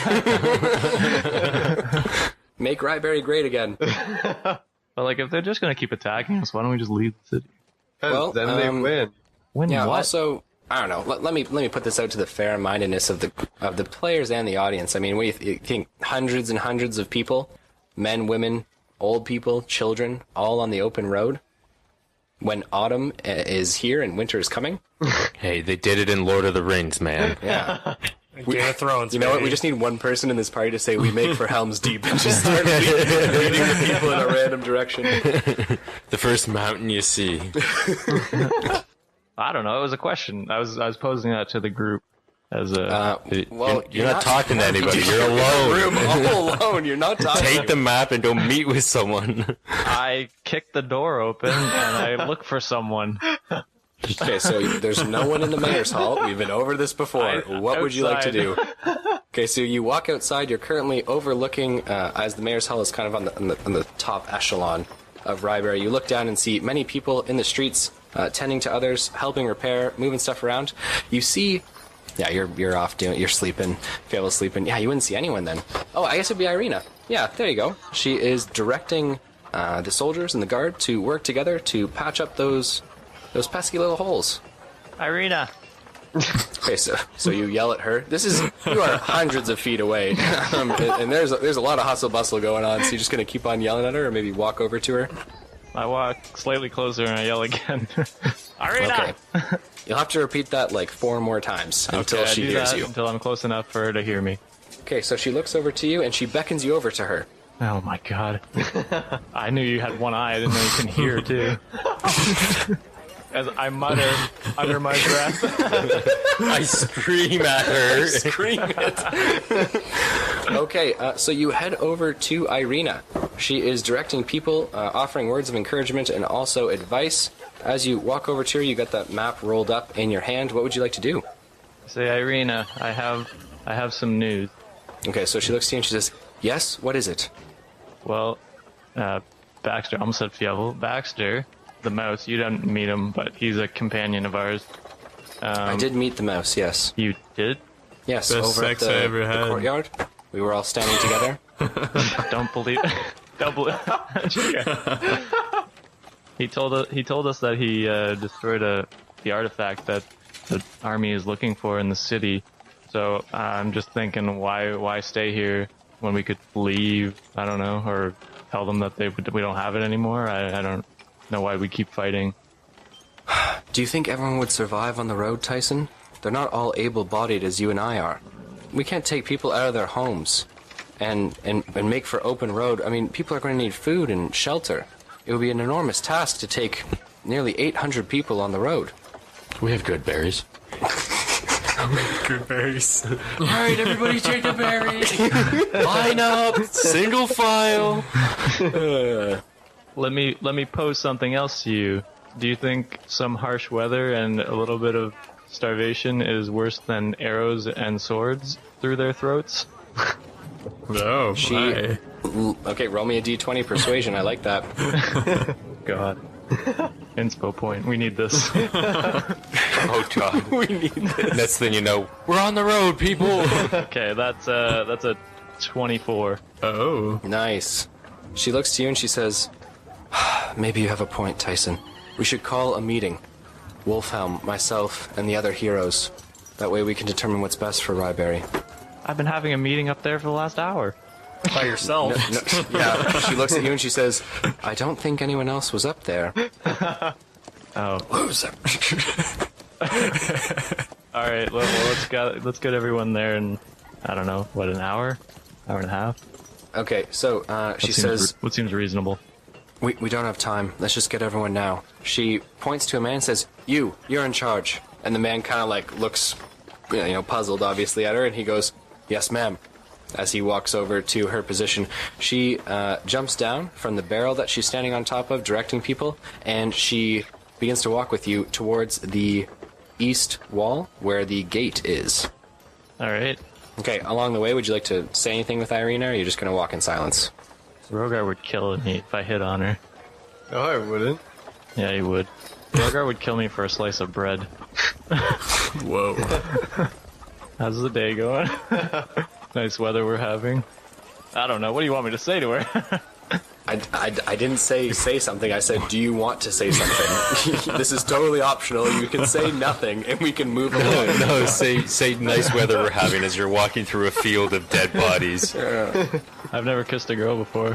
Make Ryberry great again. But if they're just gonna keep attacking us, why don't we just leave the city? Well, Then they win. When Yeah, what? also, I don't know. Let me put this out to the fair-mindedness of the players and the audience. I mean, what do you think? Hundreds and hundreds of people, men, women, old people, children, all on the open road. When autumn is here and winter is coming. Hey, they did it in Lord of the Rings, man. Yeah. Game of Thrones. You know what? baby. We just need one person in this party to say we make for Helm's Deep and just start leading the people in a random direction. The first mountain you see. I don't know. It was a question. I was posing that to the group as a. Well, You're not talking to anybody. You're alone. Room all alone. You're not talking. Take the map and go meet with someone. I kick the door open and I look for someone. Okay, so there's no one in the mayor's hall. We've been over this before. What would you like to do? Okay, so you walk outside. You're currently overlooking, as the mayor's hall is kind of on the top echelon of Ryberry. You look down and see many people in the streets, tending to others, helping repair, moving stuff around. You see, yeah, you're off doing, you're sleeping. Fievel's sleeping. Yeah, you wouldn't see anyone then. Oh, I guess it'd be Irina. Yeah, there you go. She is directing the soldiers and the guard to work together to patch up those pesky little holes. Irina. Okay, so you yell at her. You are hundreds of feet away, and there's a lot of hustle bustle going on. So you're just gonna keep on yelling at her, or maybe walk over to her. I walk slightly closer and I yell again. Irina. Okay, you'll have to repeat that 4 more times until Okay, she I do hears that you. until I'm close enough for her to hear me. Okay, so she looks over to you and she beckons you over to her. Oh my god. I knew you had one eye. I didn't know you can hear, too. As I mutter under my breath. I scream at her. Scream it. Okay, so you head over to Irina. She is directing people, offering words of encouragement and also advice. As you walk over to her, you got that map rolled up in your hand. What would you like to do? Say, Irina, I have some news. Okay, so she looks to you and she says, yes, what is it? Well, Baxter, I almost said Fievel. Baxter, the mouse, you didn't meet him, but he's a companion of ours. I did meet the mouse, yes. You did? Yes, Best over at sex I ever the had. courtyard. We were all standing together. Don't believe He told us that he destroyed the artifact that the army is looking for in the city. So I'm just thinking, why stay here when we could leave? I don't know, or tell them that we don't have it anymore. I don't know why we keep fighting. Do you think everyone would survive on the road, Tyson? They're not all able-bodied as you and I are. We can't take people out of their homes and make for open road. I mean, people are going to need food and shelter. It would be an enormous task to take nearly 800 people on the road. We have good berries. Good berries. All right, everybody take the berries. Line up, single file. Let me pose something else to you. Do you think some harsh weather and a little bit of starvation is worse than arrows and swords through their throats? No, why? Okay, roll me a d20 persuasion. I like that. God. Inspo point. We need this. Oh god. We need this. Next thing you know, we're on the road, people. Okay, that's a 24. Oh. Nice. She looks to you and she says, maybe you have a point, Tyson. We should call a meeting. Wolfhelm, myself, and the other heroes. That way we can determine what's best for Ryberry. I've been having a meeting up there for the last hour. By yourself. Yeah, she looks at you and she says, I don't think anyone else was up there. Oh. Loser. All right. Well, let's get everyone there in, I don't know, what, an hour and a half. Okay, so she says, what seems reasonable? we don't have time. Let's just get everyone now. She points to a man and says, you're in charge. And the man kind of like looks, puzzled obviously at her, and he goes, yes, ma'am. As he walks over to her position, she jumps down from the barrel that she's standing on top of, directing people, and she begins to walk with you towards the east wall where the gate is. All right. Okay, along the way, would you like to say anything with Irina, or are you just going to walk in silence? Rogar would kill me if I hit on her. No, I wouldn't. Yeah, he would. Rogar would kill me for a slice of bread. Whoa. How's the day going? Nice weather we're having. I don't know. What do you want me to say to her? I didn't say something. I said, do you want to say something? This is totally optional. You can say nothing, and we can move along. No, say nice weather we're having as you're walking through a field of dead bodies. I've never kissed a girl before.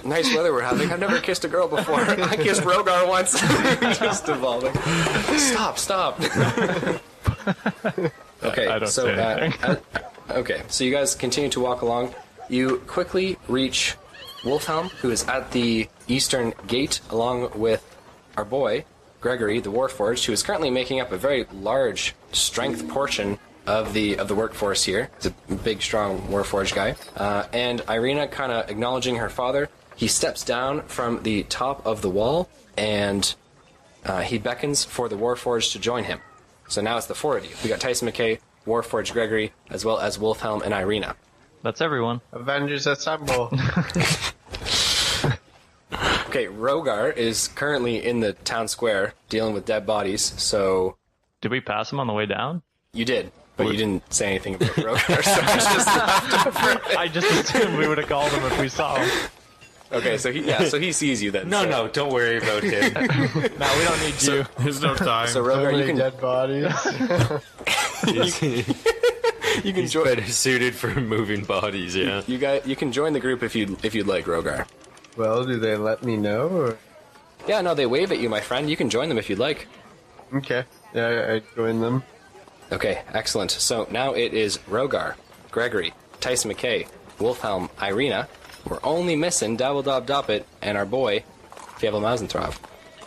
Nice weather we're having. I've never kissed a girl before. I kissed Rogar once. Just evolving. Stop. Okay, I don't say anything. Okay, so you guys continue to walk along. You quickly reach Wolfhelm, who is at the eastern gate, along with our boy, Greggory the Warforge, who is currently making up a very large strength portion of the workforce here. He's a big, strong Warforge guy. And Irina, kind of acknowledging her father, he steps down from the top of the wall, and he beckons for the Warforge to join him. So now it's the four of you. We got Tyson McKay, Warforge Gregory, as well as Wolfhelm and Irina. That's everyone. Avengers assemble. Okay, Rogar is currently in the town square dealing with dead bodies, so... Did we pass him on the way down? You did, but you didn't say anything about Rogar, so I just left over. I just assumed we would have called him if we saw him. Okay, so he sees you then. No, don't worry about him. No, we don't need you. There's no time. So Rogar, you can... dead bodies. You can He's join. better suited for moving bodies, yeah. You can join the group if you'd like, Rogar. Well, do they let me know? Or? Yeah, no, they wave at you, my friend. You can join them if you'd like. Okay. Yeah, I join them. Okay, excellent. So now it is Rogar, Gregory, Tyson McKay, Wolfhelm, Irina. We're only missing Dabble Dob Doppit and our boy, Fievel Mousentrouve.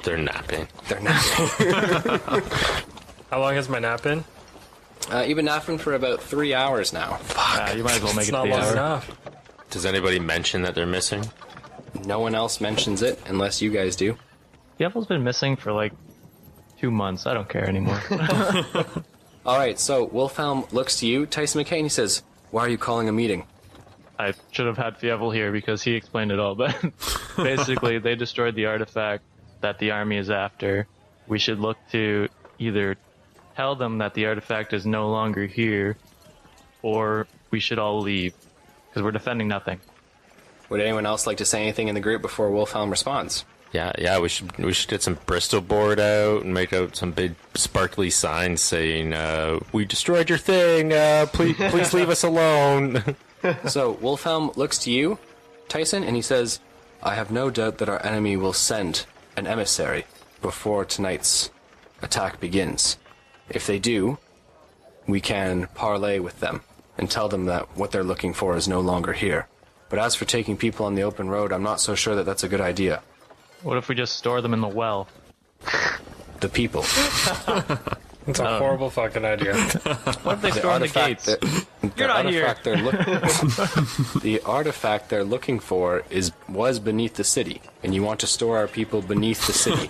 They're napping. They're napping. How long has my nap been? You've been napping for about 3 hours now. You might as well make It's it not the long hour. enough. Does anybody mention that they're missing? No one else mentions it unless you guys do. Fievel's been missing for like 2 months. I don't care anymore. Alright, so Wolfhelm looks to you, Tyson McKay, and he says, why are you calling a meeting? I should have had Fievel here because he explained it all, but basically they destroyed the artifact that the army is after. We should look to either tell them that the artifact is no longer here, or we should all leave, because we're defending nothing. Would anyone else like to say anything in the group before Wolfhelm responds? Yeah, we should get some Bristol board out and make out some big sparkly signs saying, we destroyed your thing, please leave us alone. So, Wolfhelm looks to you, Tyson, and he says, I have no doubt that our enemy will send an emissary before tonight's attack begins. If they do, we can parley with them and tell them that what they're looking for is no longer here. But as for taking people on the open road, I'm not so sure that that's a good idea. What if we just store them in the well? The people. It's a horrible fucking idea. What if they storm the gates? You're not here. The artifact they're looking for was beneath the city, and you want to store our people beneath the city.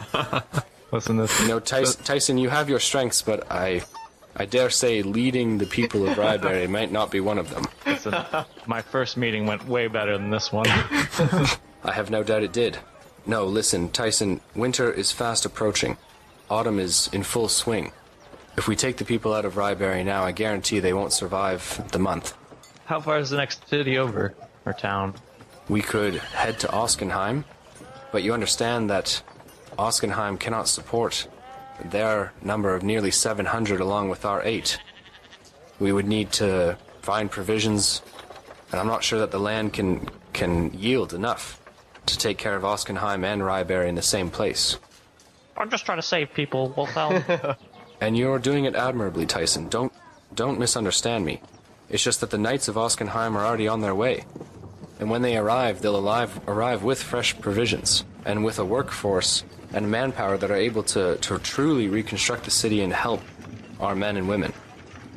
Listen, this. You know, Tyson, you have your strengths, but I dare say leading the people of Ryberry might not be one of them. Listen, my first meeting went way better than this one. I have no doubt it did. No, listen, Tyson, winter is fast approaching. Autumn is in full swing. If we take the people out of Ryberry now, I guarantee they won't survive the month. How far is the next city over? Or town? We could head to Oskenheim, but you understand that Oskenheim cannot support their number of nearly 700 along with our 8. We would need to find provisions, and I'm not sure that the land can yield enough to take care of Oskenheim and Ryberry in the same place. I'm just trying to save people, Wolfhelm. And you're doing it admirably, Tyson. Don't misunderstand me. It's just that the Knights of Oskenheim are already on their way. And when they arrive, they'll arrive with fresh provisions, and with a workforce and manpower that are able to truly reconstruct the city and help our men and women.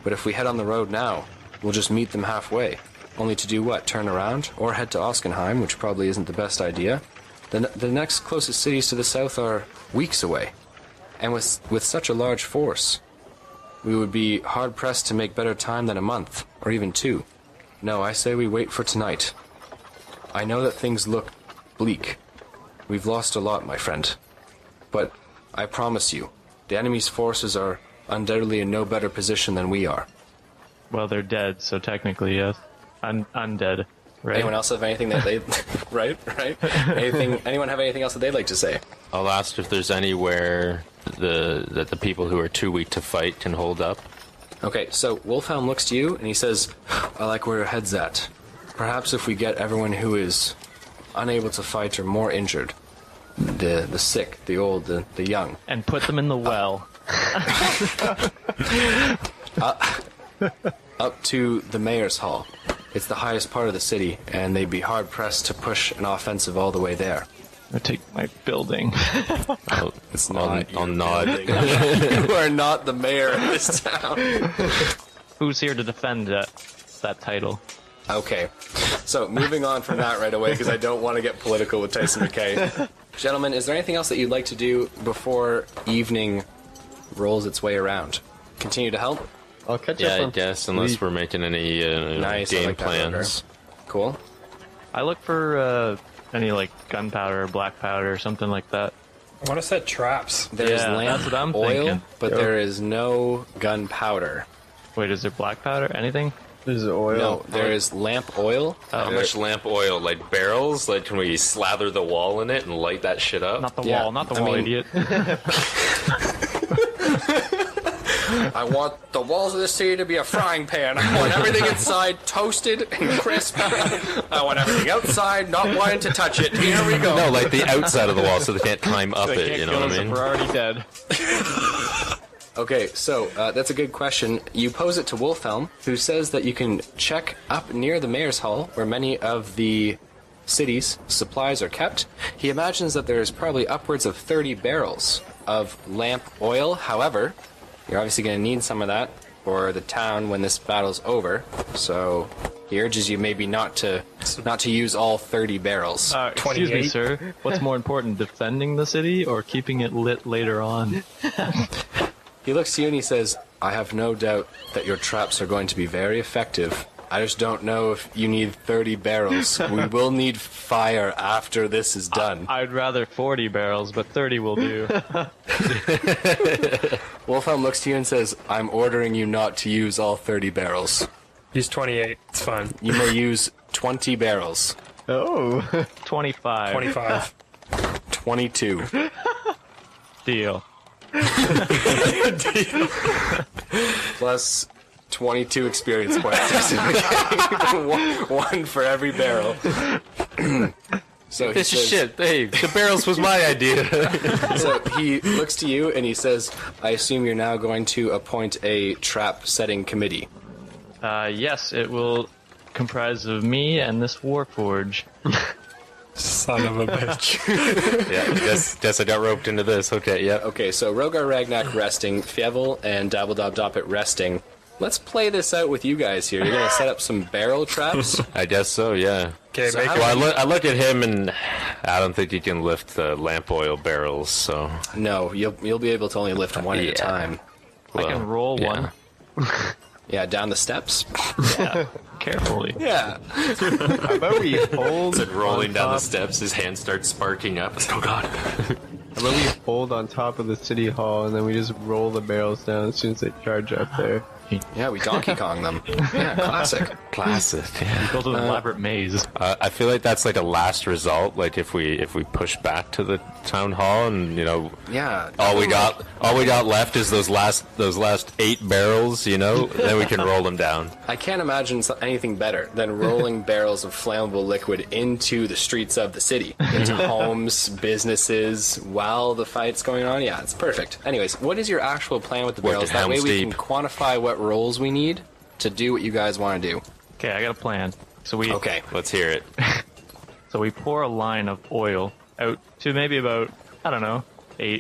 But if we head on the road now, we'll just meet them halfway. Only to do what? Turn around? Or head to Oskenheim, which probably isn't the best idea. The next closest cities to the south are weeks away. And with such a large force, we would be hard-pressed to make better time than a month, or even 2. No, I say we wait for tonight. I know that things look bleak. We've lost a lot, my friend. But I promise you, the enemy's forces are undoubtedly in no better position than we are. Well, they're dead, so technically, yes. Undead, right? Anyone else have anything that they... right? Anyone have anything else that they'd like to say? I'll ask if there's anywhere that the people who are too weak to fight can hold up. Okay, so Wolfhelm looks to you and he says, I like where your head's at. Perhaps if we get everyone who is unable to fight or more injured, the sick, the old, the young, And put them in the well. up to the mayor's hall. It's the highest part of the city, and they'd be hard-pressed to push an offensive all the way there. I take my building. It's I'll nod. You are not the mayor of this town. Who's here to defend that title? Okay, so moving on from that right away, because I don't want to get political with Tyson McKay. Gentlemen, is there anything else that you'd like to do before evening rolls its way around? Continue to help? I'll catch Yeah, up I on guess, unless we're making any Nice, I game like that, plans. Cool. I look for any like gunpowder or black powder or something like that. I want to set traps. There's Yeah, lamp that's what I'm oil, thinking. but there is no gunpowder. Wait, is there black powder? Anything? There's oil. No, there is lamp oil. How much lamp oil? Like barrels? Like can we slather the wall in it and light that shit up? Not the Yeah, wall, not the I wall, mean- idiot. I want the walls of the city to be a frying pan. I want everything inside toasted and crisp. I want everything outside not wanting to touch it. Here we go. No, like the outside of the wall so they can't climb up They it, can't you know kill what us I if mean? we're already dead. Okay, so that's a good question. You pose it to Wolfhelm, who says that you can check up near the Mayor's Hall, where many of the city's supplies are kept. He imagines that there's probably upwards of 30 barrels of lamp oil. However, you're obviously going to need some of that for the town when this battle's over. So he urges you maybe not to use all 30 barrels. Excuse me, sir. What's more important, defending the city or keeping it lit later on? He looks to you and he says, I have no doubt that your traps are going to be very effective. I just don't know if you need 30 barrels. We will need fire after this is done. I'd rather 40 barrels, but 30 will do. Wolfhelm looks to you and says, I'm ordering you not to use all 30 barrels. Use 28. It's fine. You may use 20 barrels. Oh. 25. 25. 22. Deal. Plus 22 experience points. one for every barrel. So he This is says, shit. Hey, the barrels was my idea. So he looks to you and he says, I assume you're now going to appoint a trap setting committee. Yes, it will comprise of me and this Warforge. Son of a bitch. Yeah, guess I got roped into this. Okay, yeah. Okay, so Rogar Ragnak resting, Fievel and Dabble Dob Doppit resting. Let's play this out with you guys here. You're going to set up some barrel traps? I guess so, yeah. Okay, So make how- it. Well, I look at him and I don't think he can lift the lamp oil barrels, so... No, you'll be able to only lift one at a Yeah. time. I can roll yeah. one. Yeah, down the steps. Yeah, carefully. Yeah. How about we hold Rolling on down the top- steps, his hand starts sparking up. Oh, God. How about we hold on top of the city hall and then we just roll the barrels down as soon as they charge up there? Yeah, we Donkey Kong them. Yeah, classic. Classic, yeah. Build an elaborate maze. I feel like that's like a last result. Like if we push back to the town hall, and Yeah. all we got left is those last 8 barrels. Then we can roll them down. I can't imagine anything better than rolling barrels of flammable liquid into the streets of the city, into homes, businesses, while the fight's going on. Yeah, it's perfect. Anyways, what is your actual plan with the Working barrels? That way Helm's we Deep. can quantify what rolls we need to do what you guys want to do. Okay, I got a plan. So we Let's hear it. we pour a line of oil out to maybe about, I don't know,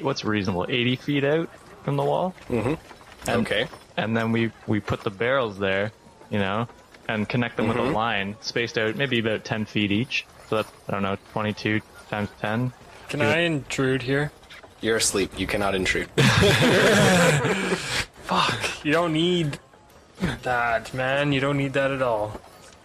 what's reasonable, 80 feet out from the wall. Mm-hmm. Okay. And then we put the barrels there, and connect them with a line spaced out maybe about 10 feet each. So that's, I don't know, 22 times 10. Can I intrude here? You're asleep. You cannot intrude. Fuck. You don't need that, man. You don't need that at all.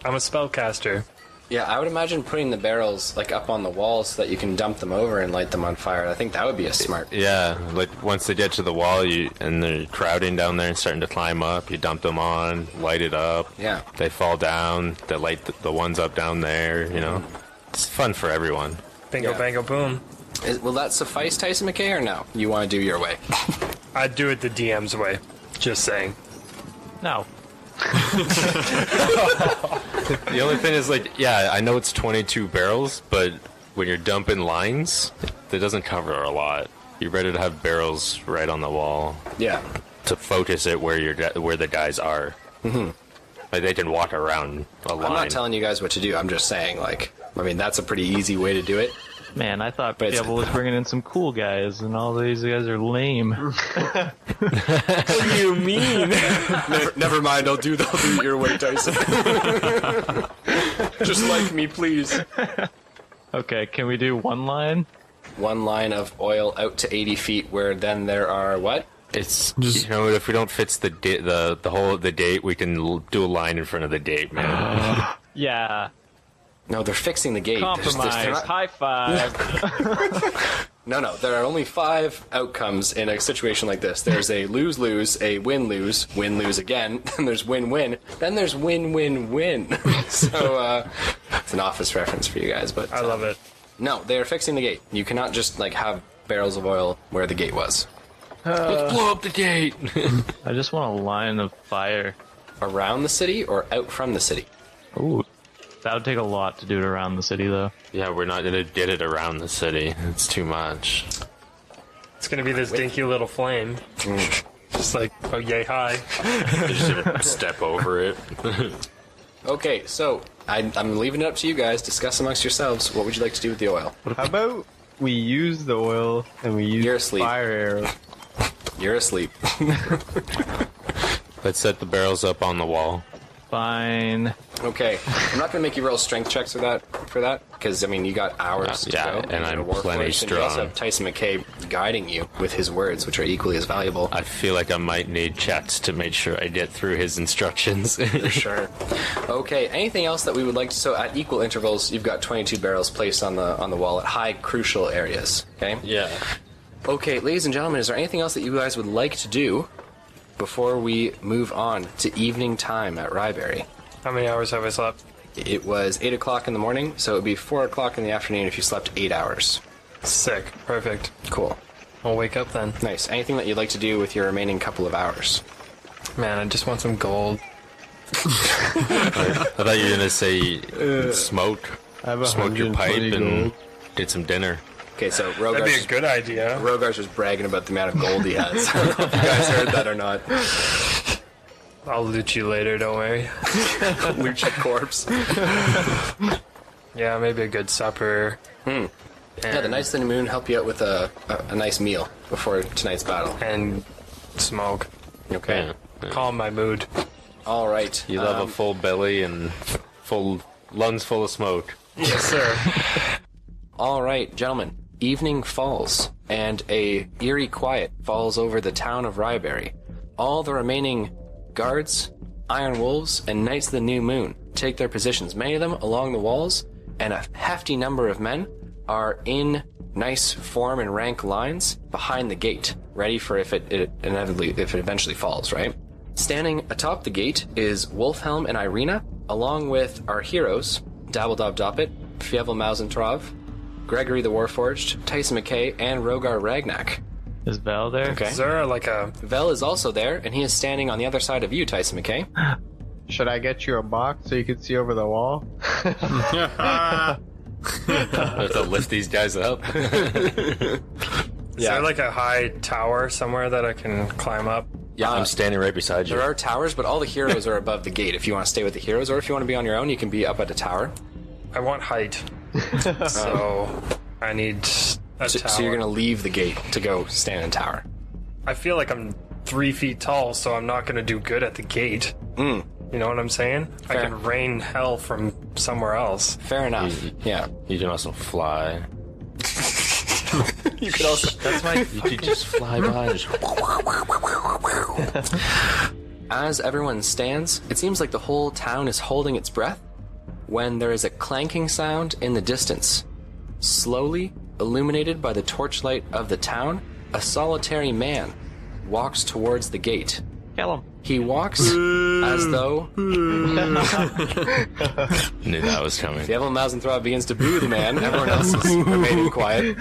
I'm a spellcaster. Yeah, I would imagine putting the barrels up on the walls so that you can dump them over and light them on fire. I think that would be a smart. Yeah, like once they get to the wall, and they're crowding down there and starting to climb up, you dump them on, light it up. Yeah. They fall down. They light the ones up down there. It's fun for everyone. Bingo, Yeah. bango, boom. Will that suffice, Tyson McKay, or no? You want to do your way? I'd do it the DM's way. Just saying. No. The only thing is, I know it's 22 barrels, but when you're dumping lines, that doesn't cover a lot. You're better to have barrels right on the wall Yeah. to focus it where the guys are. Mm-hmm. Like they can walk around a line. I'm not telling you guys what to do. I'm just saying, that's a pretty easy way to do it. Man, I thought But it's- Fievel was bringing in some cool guys, and all these guys are lame. What do you mean? Never mind. I'll do it your way, Tyson. Just like me, please. Okay, can we do one line? One line of oil out to 80 feet, where then there are what? It's if we don't fix the date, we can do a line in front of the date, man. Yeah. No, they're fixing the gate. Compromise. They're not- High five. No. There are only 5 outcomes in a situation like this. There's a lose-lose, a win-lose, win-lose again, then there's win-win, then there's win-win-win. So, it's an office reference for you guys, but... I love it. No, they're fixing the gate. You cannot just, have barrels of oil where the gate was. Let's blow up the gate. I just want a line of fire. Around the city or out from the city? Ooh. That would take a lot to do it around the city, though. Yeah, we're not gonna get it around the city. It's too much. It's gonna be this dinky little flame. Just like, oh, yay, hi. Just step over it. Okay, so I'm leaving it up to you guys. Discuss amongst yourselves. What would you like to do with the oil? How about we use the oil and we use You're asleep. fire arrows? You're asleep. Let's set the barrels up on the wall. Fine. Okay, I'm not gonna make you roll strength checks for that, because I mean you got hours to Yeah, go. and You're I'm a Warforged, plenty and you also strong. have Tyson McKay guiding you with his words, which are equally as valuable. I feel like I might need chats to make sure I get through his instructions. For sure. Okay, anything else that we would like to... So at equal intervals, you've got 22 barrels placed on the wall at high crucial areas, okay? Yeah. Okay, ladies and gentlemen, is there anything else that you guys would like to do before we move on to evening time at Ryberry? How many hours have I slept? It was 8 o'clock in the morning, so it would be 4 o'clock in the afternoon if you slept 8 hours. Sick. Perfect. Cool. I'll wake up then. Nice. Anything that you'd like to do with your remaining couple of hours? Man, I just want some gold. I thought you were going to say smoke. I have Smoked your 120 pipe and gold. did some dinner. Okay, so That'd be a Rogar's, good idea. Rogar's just bragging about the amount of gold he has. I don't know if you guys heard that or not. I'll loot you later, don't worry. Loot your corpse. Yeah, maybe a good supper. Yeah, the nice thin moon help you out with a nice meal before tonight's battle. And smoke. Okay. Yeah. Calm my mood. All right. You love a full belly and full lungs full of smoke. Yes, sir. All right, gentlemen. Evening falls, and a eerie quiet falls over the town of Ryberry. All the remaining guards, Iron Wolves, and Knights of the New Moon take their positions, many of them along the walls, and a hefty number of men are in nice form and rank lines behind the gate, ready for if it eventually falls, right? Standing atop the gate is Wolfhelm and Irina, along with our heroes, Dabble Dob Doppit, Fievel Mousentrouve, Greggory the Warforged, Tyson McKay, and Rogar Ragnak. Is Val there? Okay. Is there like a... Vel is also there, and he is standing on the other side of you, Tyson McKay. Should I get you a box so you can see over the wall? I have to lift these guys up. Is there like a high tower somewhere that I can climb up? Yeah, I'm standing right beside you. there are towers, but all the heroes are above the gate. If you want to stay with the heroes, or if you want to be on your own, you can be up at a tower. I want height. So I need a tower. So you're going to leave the gate to go stand in tower. I feel like I'm 3 feet tall, so I'm not going to do good at the gate. You know what I'm saying? Fair. I can rain hell from somewhere else. Fair enough. Yeah. You can also fly. You could also... You could just fly by. And just... As everyone stands, it seems like the whole town is holding its breath when there is a clanking sound in the distance. Slowly, illuminated by the torchlight of the town, a solitary man walks towards the gate. Kill him. He walks as though Knew that was coming. Fievel Mousentrouve begins to boo the man. Everyone else is remaining quiet.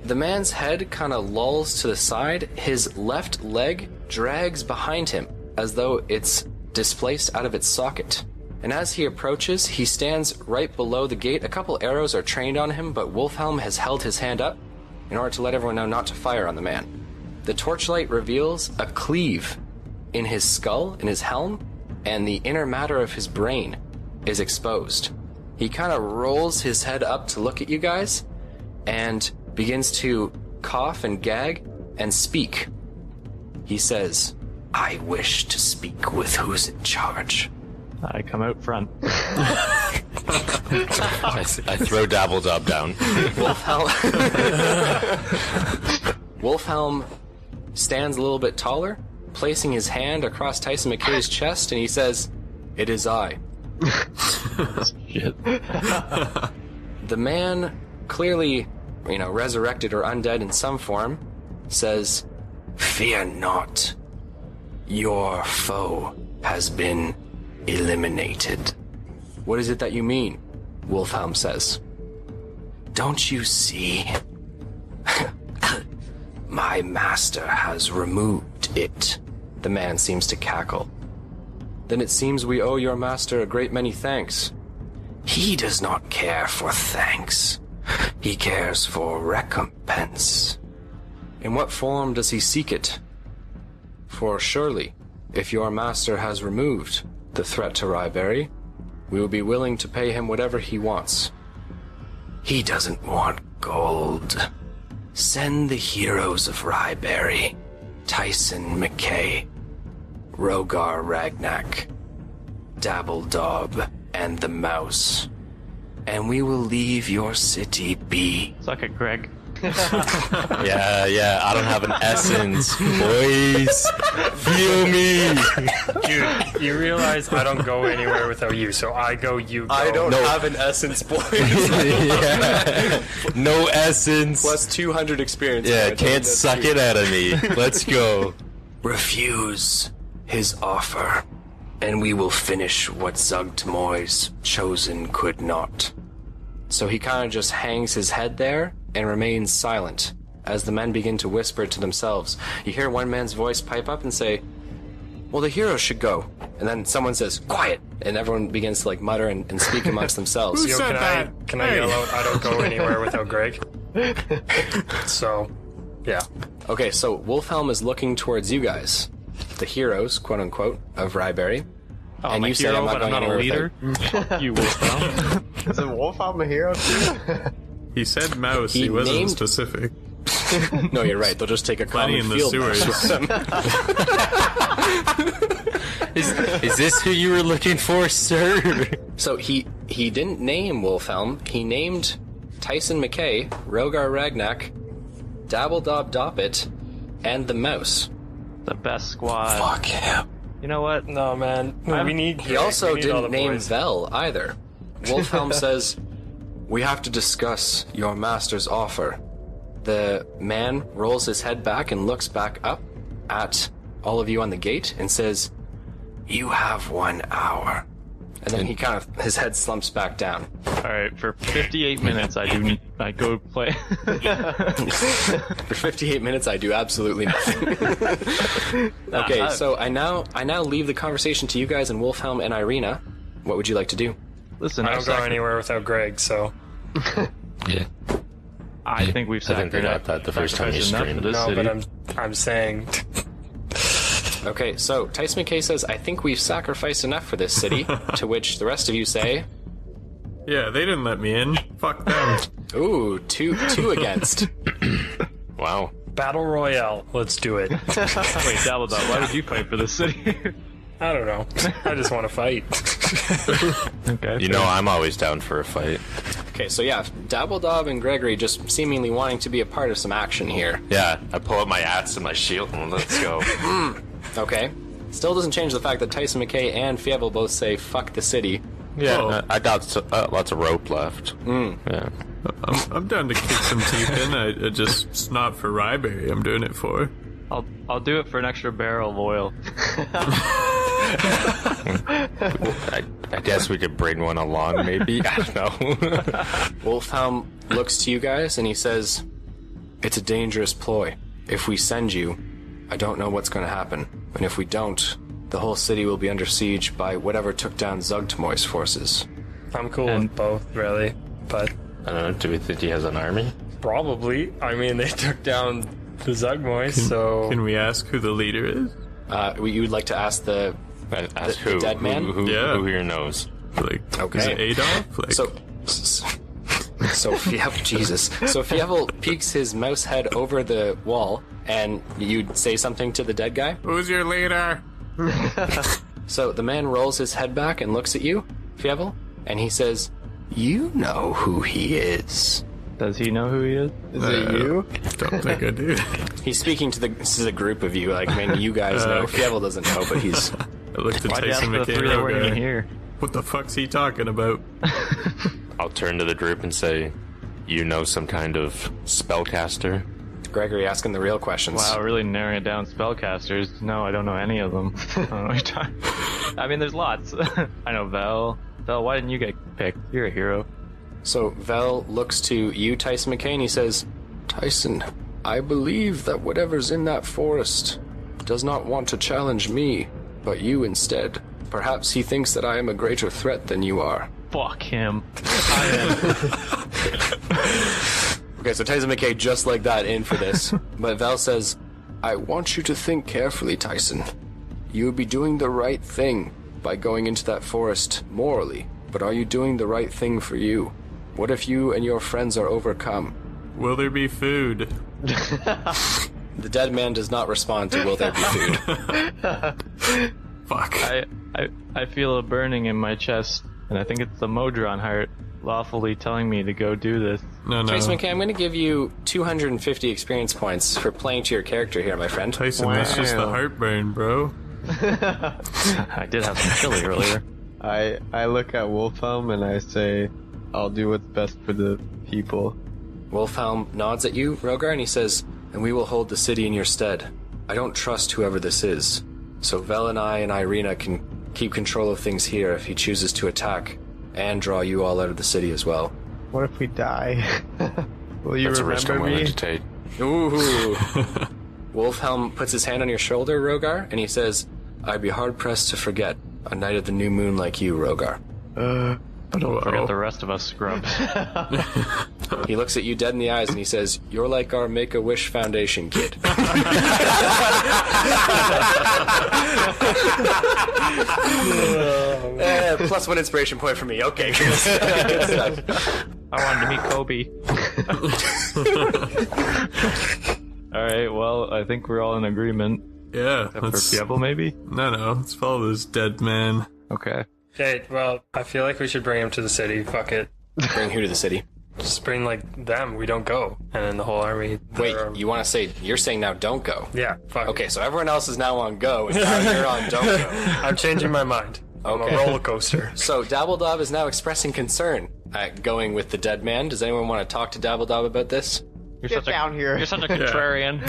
The man's head kind of lolls to the side. His left leg drags behind him as though it's displaced out of its socket. And as he approaches, he stands right below the gate. A couple arrows are trained on him, but Wolfhelm has held his hand up in order to let everyone know not to fire on the man. The torchlight reveals a cleave in his skull, in his helm, and the inner matter of his brain is exposed. He kind of rolls his head up to look at you guys and begins to cough and gag and speak. He says, "I wish to speak with who's in charge." I come out front. I throw Dabble Dob down. Wolfhelm stands a little bit taller, placing his hand across Tyson McKay's chest, and he says, "It is I." Shit. The man, clearly, resurrected or undead in some form, says, "Fear not. Your foe has been eliminated." "What is it that you mean?" Wolfhelm says. "Don't you see? My master has removed it." The man seems to cackle. "Then it seems we owe your master a great many thanks." "He does not care for thanks. He cares for recompense." In what form does he seek it? For surely, if your master has removed the threat to Ryberry, we will be willing to pay him whatever he wants. He doesn't want gold. Send the heroes of Ryberry, Tyson McKay, Rogar Ragnak, Dabble Dob, and the Mouse, and we will leave your city be. Suck it, Greg. Yeah, I don't have an essence, boys. Feel me. Dude, you realize I don't go anywhere without you, so I go, you go. I don't have an essence, boys. Yeah. No essence. Plus 200 experience. Yeah, can't suck it out of me. Let's go. Refuse his offer, and we will finish what Zugtmoy's chosen could not. So he kind of just hangs his head there and remains silent as the men begin to whisper to themselves. You hear one man's voice pipe up and say, well, the heroes should go. And then someone says, quiet, and everyone begins to mutter and speak amongst themselves. Who said that? Can I yell out, I don't go anywhere without Greg? So, yeah. Okay, so Wolfhelm is looking towards you guys, the heroes, quote unquote, of Ryberry. Oh, And I'm a you say hero, I'm not but I'm going not a anywhere leader. You Wolfhelm. Is a Wolfhelm a hero too? He said mouse. He He wasn't named- specific. No, you're right. They'll just take a Plenty common in the field sewers. mouse with them. Is this who you were looking for, sir? So he didn't name Wolfhelm. He named Tyson McKay, Rogar Ragnak, Dabble Dob Doppit, and the Mouse. The best squad. Fuck him. You know what? No, man. We need He also we need all didn't the name boys. Vel either. Wolfhelm says, we have to discuss your master's offer. The man rolls his head back and looks back up at all of you on the gate and says, you have 1 hour. And then he kind of, his head slumps back down. Alright, for 58 minutes I go play. For 58 minutes, I do absolutely nothing. Okay, so I now leave the conversation to you guys and Wolfhelm and Irina. What would you like to do? Listen, I don't go anywhere without Greg, so. Yeah. I think we've I think they got sacrificed that the first time you enough for streamed. this No, city. but I'm saying. Okay, so Tyson McKay says, I think we've sacrificed enough for this city, to which the rest of you say, Yeah, they didn't let me in. Fuck them. ooh, two against. Wow. Battle Royale. Let's do it. Wait, Dabble Dob, why did you fight for this city? I don't know. I just want to fight. Okay. You know I'm always down for a fight. Okay, so yeah, Dabble Dob and Gregory just seemingly wanting to be a part of some action here. Yeah, I pull out my axe and my shield and let's go. Okay. Still doesn't change the fact that Tyson McKay and Fievel both say, fuck the city. Yeah, Oh. I got lots of rope left. Yeah. I'm down to kick some teeth in. It's not for Ryberry I'm doing it for. I'll do it for an extra barrel of oil. I guess we could bring one along, maybe. I don't know. Wolfhelm looks to you guys and he says, it's a dangerous ploy. If we send you, I don't know what's going to happen. And if we don't, the whole city will be under siege by whatever took down Zugtmoy's forces. I'm cool with both, really. But I don't know. Do we think he has an army? probably. I mean, they took down the Zugmoy, so. Can we ask who the leader is? You would like to ask the... Ask The who? dead man? Yeah. Who here knows? Like, Okay. is it Adolf? Like, So Fievel, Jesus. So Fievel peeks his mouse head over the wall, and you'd say something to the dead guy. who's your leader? So the man rolls his head back and looks at you, Fievel, and he says, you know who he is. Does he know who he is? Is it you? Don't think I do. He's speaking to this is a group of you, like, man, you guys know. Okay. Fievel doesn't know, but he's... I looked at Why'd you ask Tyson for the McKay. three that weren't even guy. here? What the fuck's he talking about? I'll turn to the group and say, you know some kind of spellcaster? Gregory asking the real questions. Wow, really narrowing it down. Spellcasters? No, I don't know any of them. I don't know what you're talking. I mean, there's lots. I know Vel. Vel, why didn't you get picked? You're a hero. So Vel looks to you, Tyson McKay, and he says, Tyson, I believe that whatever's in that forest does not want to challenge me, but you instead. Perhaps he thinks that I am a greater threat than you are. Fuck him. Okay, Okay, so Tyson McKay just like that in for this. But Vel says, I want you to think carefully, Tyson. You would be doing the right thing by going into that forest morally, but are you doing the right thing for you? What if you and your friends are overcome? Will there be food? The dead man does not respond to will there be food. Fuck. I feel a burning in my chest, and I think it's the Modron heart lawfully telling me to go do this. No. Tyson McKay, I'm going to give you 250 experience points for playing to your character here, my friend. Tyson, that's just the heartburn, bro. I did have some chili earlier. I look at Wolfhelm and I say, I'll do what's best for the people. Wolfhelm nods at you, Rogar, and he says, and we will hold the city in your stead. I don't trust whoever this is, so Vel and I and Irina can keep control of things here if he chooses to attack, and draw you all out of the city as well. What if we die? Will you That's a risk I'm remember willing me? to take. Ooh. Wolfhelm puts his hand on your shoulder, Rogar, and he says, I'd be hard-pressed to forget a night of the new moon like you, Rogar. Don't forget the rest of us scrubs. He looks at you dead in the eyes and he says, you're like our Make-A-Wish Foundation kid. Plus 1 inspiration point for me. Okay, good stuff. I wanted to meet Kobe. Alright, well, I think we're all in agreement. Yeah. Except for Fievel, maybe? No. Let's follow this dead man. Okay. Okay, well, I feel like we should bring him to the city. Fuck it. Bring who to the city? Just bring, like, them. We don't go. And then the whole army. Wait, you want to say, you're saying now don't go? Yeah, fuck Okay, so everyone else is now on go, and now you're on don't go. I'm changing my mind. I'm Okay. a roller coaster. So Dabble Dob is now expressing concern at going with the dead man. Does anyone want to talk to Dabble Dob about this? You're Get down here. You're such a contrarian.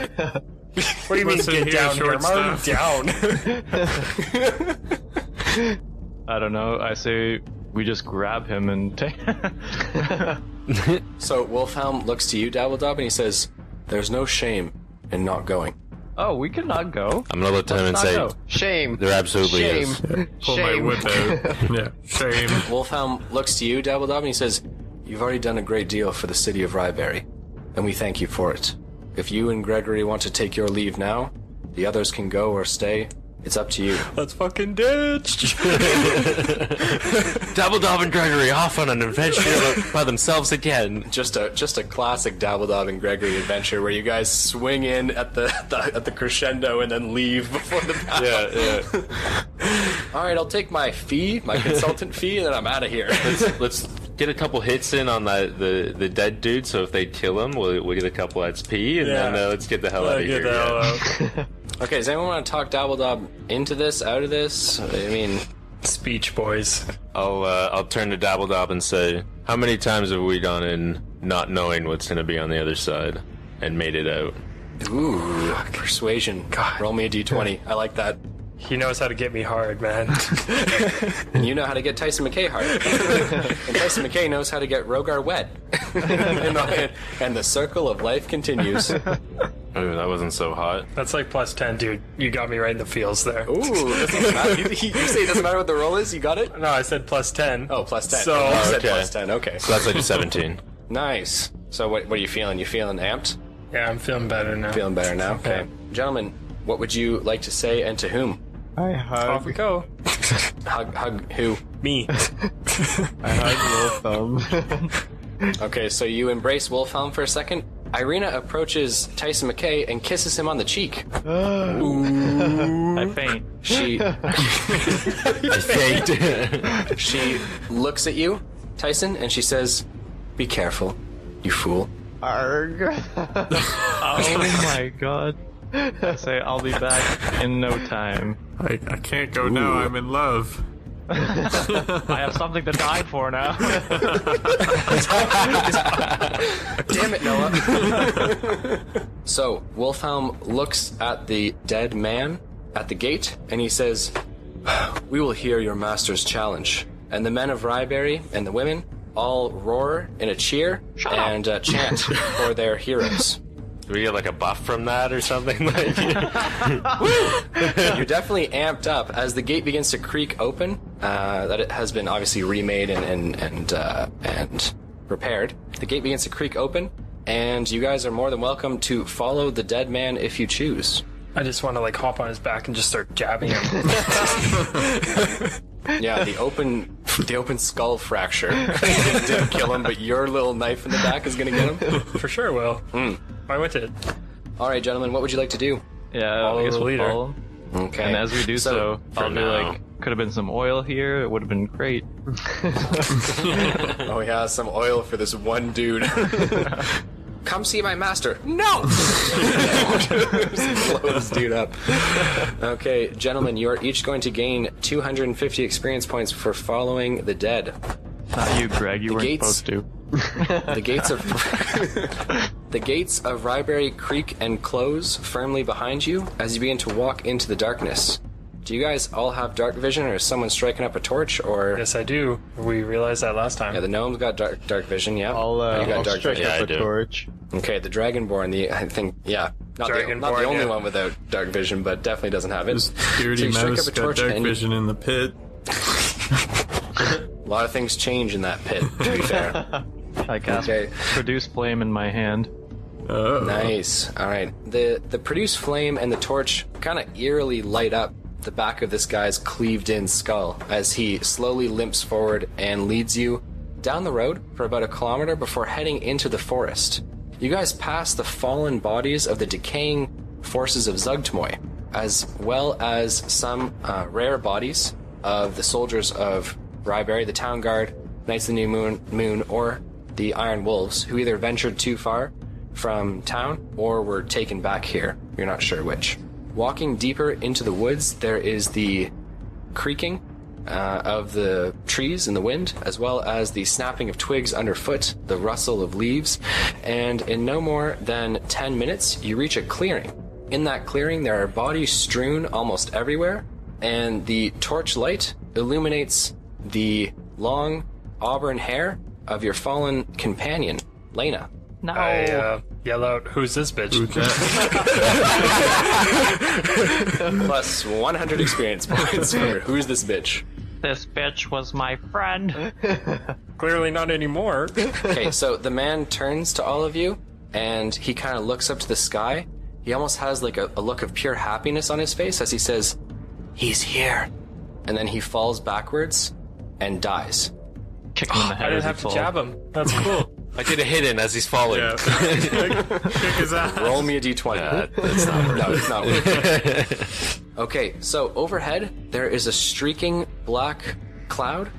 What do you mean, Listen get here, down here? I'm short already down. I don't know. I say we just grab him and take. So Wolfhelm looks to you, Dabble Dob, and he says, there's no shame in not going. Oh, we cannot go. I'm gonna look to him and Let's say, not go. Shame. there absolutely Shame. is. Pull my Shame. whip out. Yeah. Shame. Wolfhelm looks to you, Dabble Dob, and he says, you've already done a great deal for the city of Ryberry, and we thank you for it. If you and Gregory want to take your leave now, the others can go or stay. It's up to you. Let's fucking ditch. Dabble Dob and Gregory off on an adventure by themselves again. Just a classic Dabble Dob and Gregory adventure where you guys swing in at the crescendo and then leave before the battle. Yeah. All right, I'll take my fee, my consultant fee, and then I'm out of here. Let's get a couple hits in on the dead dude, so if they kill him, we'll get a couple XP, and then let's get the hell out of here. Get the hell out. Okay, does anyone want to talk Dabble Dob into this, out of this? I mean, Speech, boys. I'll turn to Dabble Dob and say, how many times have we gone in not knowing what's gonna be on the other side and made it out? ooh, persuasion. God, roll me a d20. I like that. He knows how to get me hard, man. And you know how to get Tyson McKay hard. And Tyson McKay knows how to get Rogar wet. And the circle of life continues. Ooh, that wasn't so hot. That's like plus 10, dude. You got me right in the feels there. Ooh, doesn't matter. You say it doesn't matter what the roll is? You got it? No, I said plus 10. Oh, plus 10. So- You said Okay. plus 10. Okay. So that's like a 17. Nice. So what are you feeling? You feeling amped? Yeah, I'm feeling better now. Feeling better now? Okay. Yeah. Gentlemen, what would you like to say and to whom? I Off we hug. go. Hug who? Me. I hug Wolfhelm. Okay, so you embrace Wolfhelm for a second. Irina approaches Tyson McKay and kisses him on the cheek. I faint. She I faked. she looks at you, Tyson, and she says, "Be careful, you fool." Arg. Oh my god. I say I'll be back in no time. I can't go now. I'm in love. I have something to die for now. Damn it, Noah. So, Wolfhelm looks at the dead man at the gate, and he says, "We will hear your master's challenge." And the men of Ryberry and the women all roar in a cheer and chant for their heroes. Do we get like a buff from that or something? Like, You're definitely amped up as the gate begins to creak open. That it has been obviously remade and repaired. The gate begins to creak open, and you guys are more than welcome to follow the dead man if you choose. I just want to like hop on his back and just start jabbing him. Yeah, the open skull fracture didn't kill him, but your little knife in the back is going to get him. For sure, will. I went it. All right, gentlemen, what would you like to do? Yeah, Follow I guess the we'll leader. follow him. Okay. And as we do so, for I'll be now. like, could have been some oil here. It would have been great. Oh yeah, some oil for this one dude. Come see my master. No! Just blow this dude up. Okay, gentlemen, you are each going to gain 250 experience points for following the dead. Not you, Greg. You weren't gates- supposed to. The gates of the gates of Ryberry creak and close firmly behind you as you begin to walk into the darkness. Do you guys all have dark vision, or is someone striking up a torch, or... Yes, I do. We realized that last time. Yeah, the gnome's got dark vision, yeah. I'll You got dark strike vision. Yeah, I up a do. torch. Okay, the Dragonborn, I think, yeah. Not the Dragonborn, only yeah. one without dark vision, but definitely doesn't have it. This So dirty you strike mouse up a got torch dark and you- vision in the pit. A lot of things change in that pit, to be fair. I cast Okay. produce flame in my hand. Oh. Nice. All right. The produce flame and the torch kind of eerily light up the back of this guy's cleaved-in skull as he slowly limps forward and leads you down the road for about 1 kilometer before heading into the forest. You guys pass the fallen bodies of the decaying forces of Zugtmoy, as well as some rare bodies of the soldiers of Ryberry, the Town Guard, Knights of the New Moon, or the Iron Wolves, who either ventured too far from town or were taken back here. You're not sure which. Walking deeper into the woods, there is the creaking of the trees in the wind, as well as the snapping of twigs underfoot, the rustle of leaves, and in no more than 10 minutes, you reach a clearing. In that clearing, there are bodies strewn almost everywhere, and the torchlight illuminates the long auburn hair of your fallen companion, Lena. No. I yell out, "Who's this bitch?" Who's that? Plus 100 experience points for who's this bitch. This bitch was my friend. Clearly not anymore. Okay, so the man turns to all of you, and he kind of looks up to the sky. He almost has like a look of pure happiness on his face as he says, "He's here." And then he falls backwards and dies. Kick him in the head I didn't as he have to falls. jab him. That's cool. I did a hidden as he's falling. Yeah. Kick his ass. Roll me a d20. That's not worth No, it's not worth it. Okay, so overhead, there is a streaking black cloud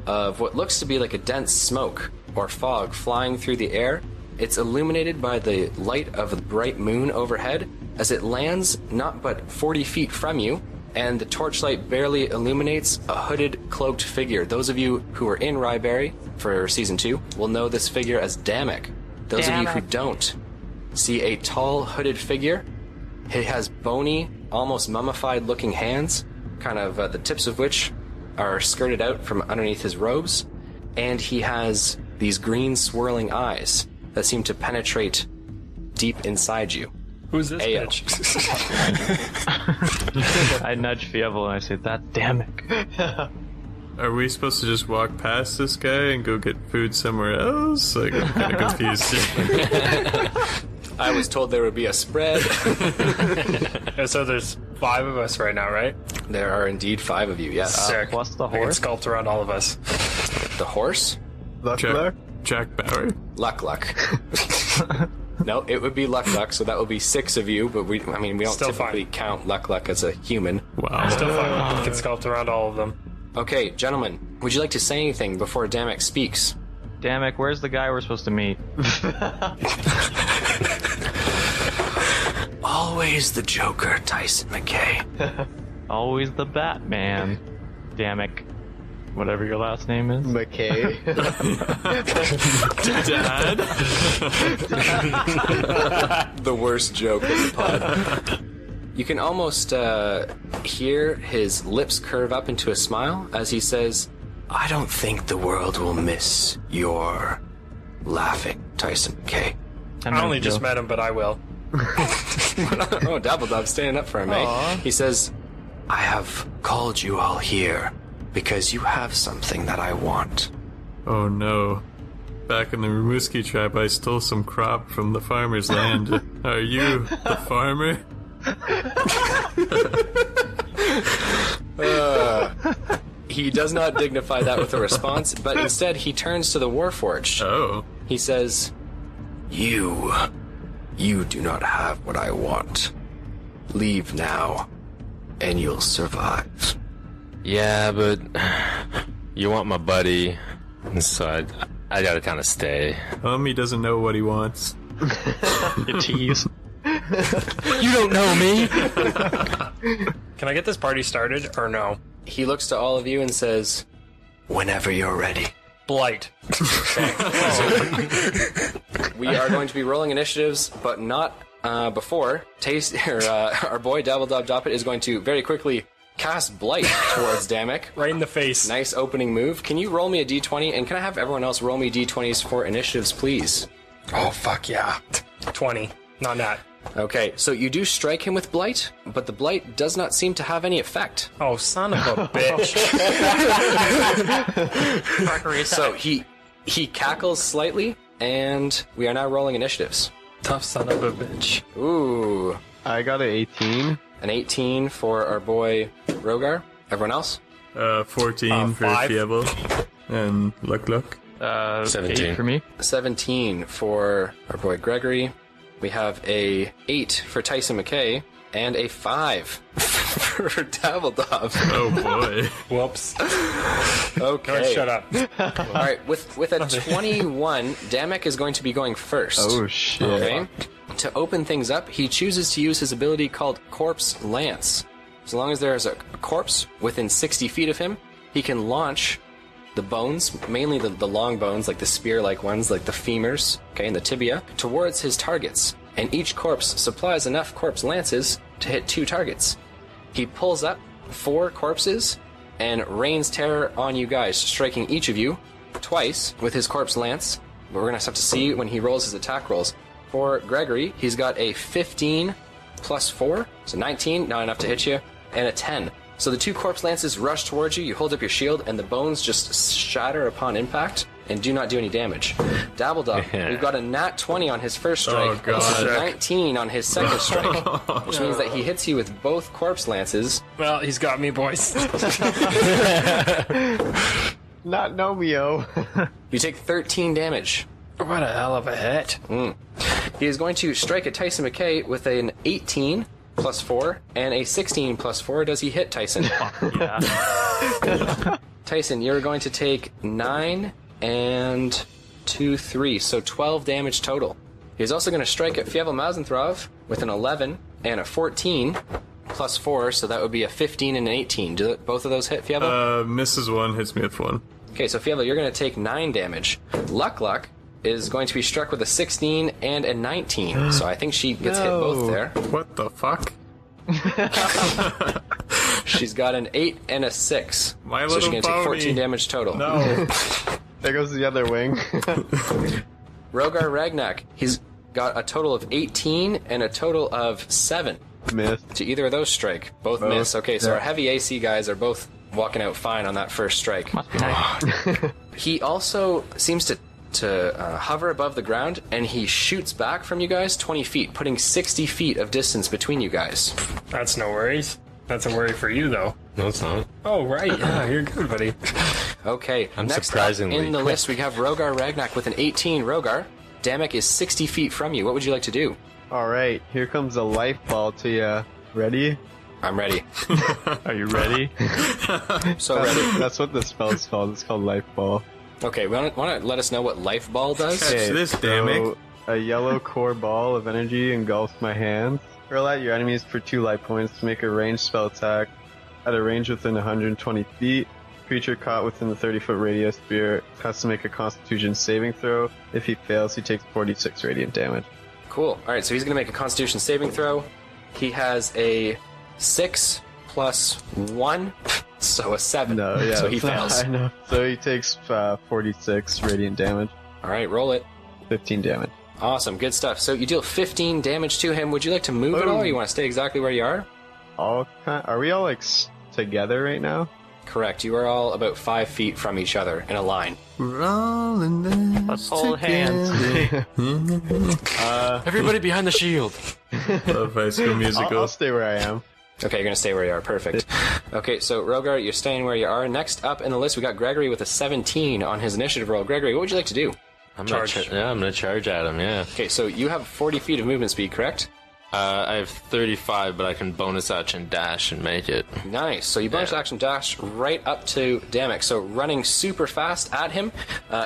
of what looks to be like a dense smoke or fog flying through the air. It's illuminated by the light of the bright moon overhead as it lands not but 40 feet from you, and the torchlight barely illuminates a hooded, cloaked figure. Those of you who are in Ryberry for Season 2 will know this figure as Damek. Those of you who don't see a tall, hooded figure. He has bony, almost mummified-looking hands, kind of the tips of which are skirted out from underneath his robes, and he has these green, swirling eyes that seem to penetrate deep inside you. Who's this Ayo. bitch? I nudge Fievel and I say, "That damn it." Are we supposed to just walk past this guy and go get food somewhere else? Like, I'm kind of confused. I was told there would be a spread. So there's 5 of us right now, right? There are indeed 5 of you, yes. Sick. plus the I can horse? sculpt around all of us. The horse? Luckler? Jack Bauer? Luck. No, it would be Luck, so that would be 6 of you, but we don't Still typically fine. count Luck as a human. Wow. Still fine. We can sculpt around all of them. Okay, gentlemen, would you like to say anything before Damek speaks? Damn it, where's the guy we're supposed to meet? Always the Joker, Tyson McKay. Always the Batman. Damn it. Whatever your last name is. McKay. Dad? The worst joke in the pod. You can almost hear his lips curve up into a smile as he says, "I don't think the world will miss your laughing, Tyson McKay." I only just met him, but I will. Oh, Dabble Dob standing up for him, eh? He says, "I have called you all here because you have something that I want." Oh no. back in the Ramuski tribe, I stole some crop from the farmer's land. Are you the farmer? He does not dignify that with a response, but instead he turns to the Warforged. Oh. He says, You do not have what I want. Leave now, and you'll survive. Yeah, but you want my buddy, so I gotta kind of stay. He doesn't know what he wants. You tease. You don't know me. Can I get this party started or no? He looks to all of you and says, Whenever you're ready. Blight. We are going to be rolling initiatives, but not before. Our boy Dabble Dob Doppit is going to very quickly cast Blight towards Damek. Right in the face. Nice opening move. Can you roll me a d20, and can I have everyone else roll me d20s for initiatives, please? Oh, fuck yeah. 20. Not that. Okay, so you do strike him with Blight, but the Blight does not seem to have any effect. Oh, son of a bitch. So he cackles slightly, and we are now rolling initiatives. Tough son of a bitch. Ooh. I got an 18. An 18 for our boy Rogar. Everyone else? 14 for 5. Fievel. And Luck. 17 8 for me. 17 for our boy Gregory. We have a 8 for Tyson McKay, and a 5 for Dabble Dob. Oh boy. Whoops. Okay. Shut up. All right, with a 21, Damek is going to be going first. Oh, shit. Okay. To open things up, he chooses to use his ability called Corpse Lance. So long as there is a corpse within 60 feet of him, he can launch the bones, mainly the long bones, like the spear-like ones, like the femurs, okay, and the tibia, towards his targets. And each corpse supplies enough corpse lances to hit 2 targets. He pulls up 4 corpses and rains terror on you guys, striking each of you twice with his corpse lance. But we're going to have to see when he rolls his attack rolls. For Gregory, he's got a 15 plus 4, so 19, not enough to hit you, and a 10. So the 2 corpse lances rush towards you, you hold up your shield, and the bones just shatter upon impact and do not do any damage. Dabble Dob, we've got a nat 20 on his first strike, Oh, God. this is a 19 on his second strike, which means that he hits you with both corpse lances. Well, he's got me, boys. Not Nomeo. You take 13 damage. What a hell of a hit. He is going to strike at Tyson McKay with an 18 plus 4 and a 16 plus 4. Does he hit Tyson? Yeah. Tyson, you're going to take 9 and 2, 3, so 12 damage total. He's also going to strike at Fievel Mousentrouve with an 11 and a 14 plus 4, so that would be a 15 and an 18. Do both of those hit, Fievel? Misses 1, hits me with 1. Okay, so Fievel, you're going to take 9 damage. Luck is going to be struck with a 16 and a 19, so I think she gets hit both there. What the fuck? She's got an 8 and a 6, My so she's little going to take 14 pony. damage total. No. There goes the other wing. Rogar Ragnak, he's got a total of 18 and a total of 7. Missed. To either of those strike. Both miss. Okay, so our heavy AC guys are both walking out fine on that first strike. Must be nice. He also seems to hover above the ground, and he shoots back from you guys 20 feet, putting 60 feet of distance between you guys. That's no worries. That's a worry for you, though. No, it's not. Oh, right. Yeah, you're good, buddy. Okay, I'm next surprisingly up in the quick. list we have Rogar Ragnak with an 18. Rogar, Damek is 60 feet from you. What would you like to do? Alright, here comes a life ball to ya. Ready? I'm ready. Are you ready? So ready. That's what the spell's called. It's called life ball. Okay, want to let us know what Life Ball does? Catch this, Damek. A yellow core ball of energy engulfs my hand. Hurl at your enemies for 2 life points to make a ranged spell attack at a range within 120 feet. Creature caught within the 30-foot radius sphere has to make a Constitution saving throw. If he fails, he takes 46 radiant damage. Cool. Alright, so he's going to make a Constitution saving throw. He has a 6 plus 1, so a 7. No, yeah. So he fails. I know. So he takes 46 radiant damage. Alright, roll it. 15 damage. Awesome, good stuff. So you deal 15 damage to him. Would you like to move at all, or you want to stay exactly where you are? Are we all like together right now? Correct. You are all about 5 feet from each other in a line. We're all in this Let's hold hands. Everybody behind the shield. Love High School Musical. I'll stay where I am. Okay, you're going to stay where you are. Perfect. Okay, so Rogar, you're staying where you are. Next up in the list, we got Gregory with a 17 on his initiative roll. Gregory, what would you like to do? I'm gonna charge at him, yeah. Okay, so you have 40 feet of movement speed, correct? I have 35, but I can bonus action dash and make it. Nice. So you bonus action dash right up to Damek. So running super fast at him.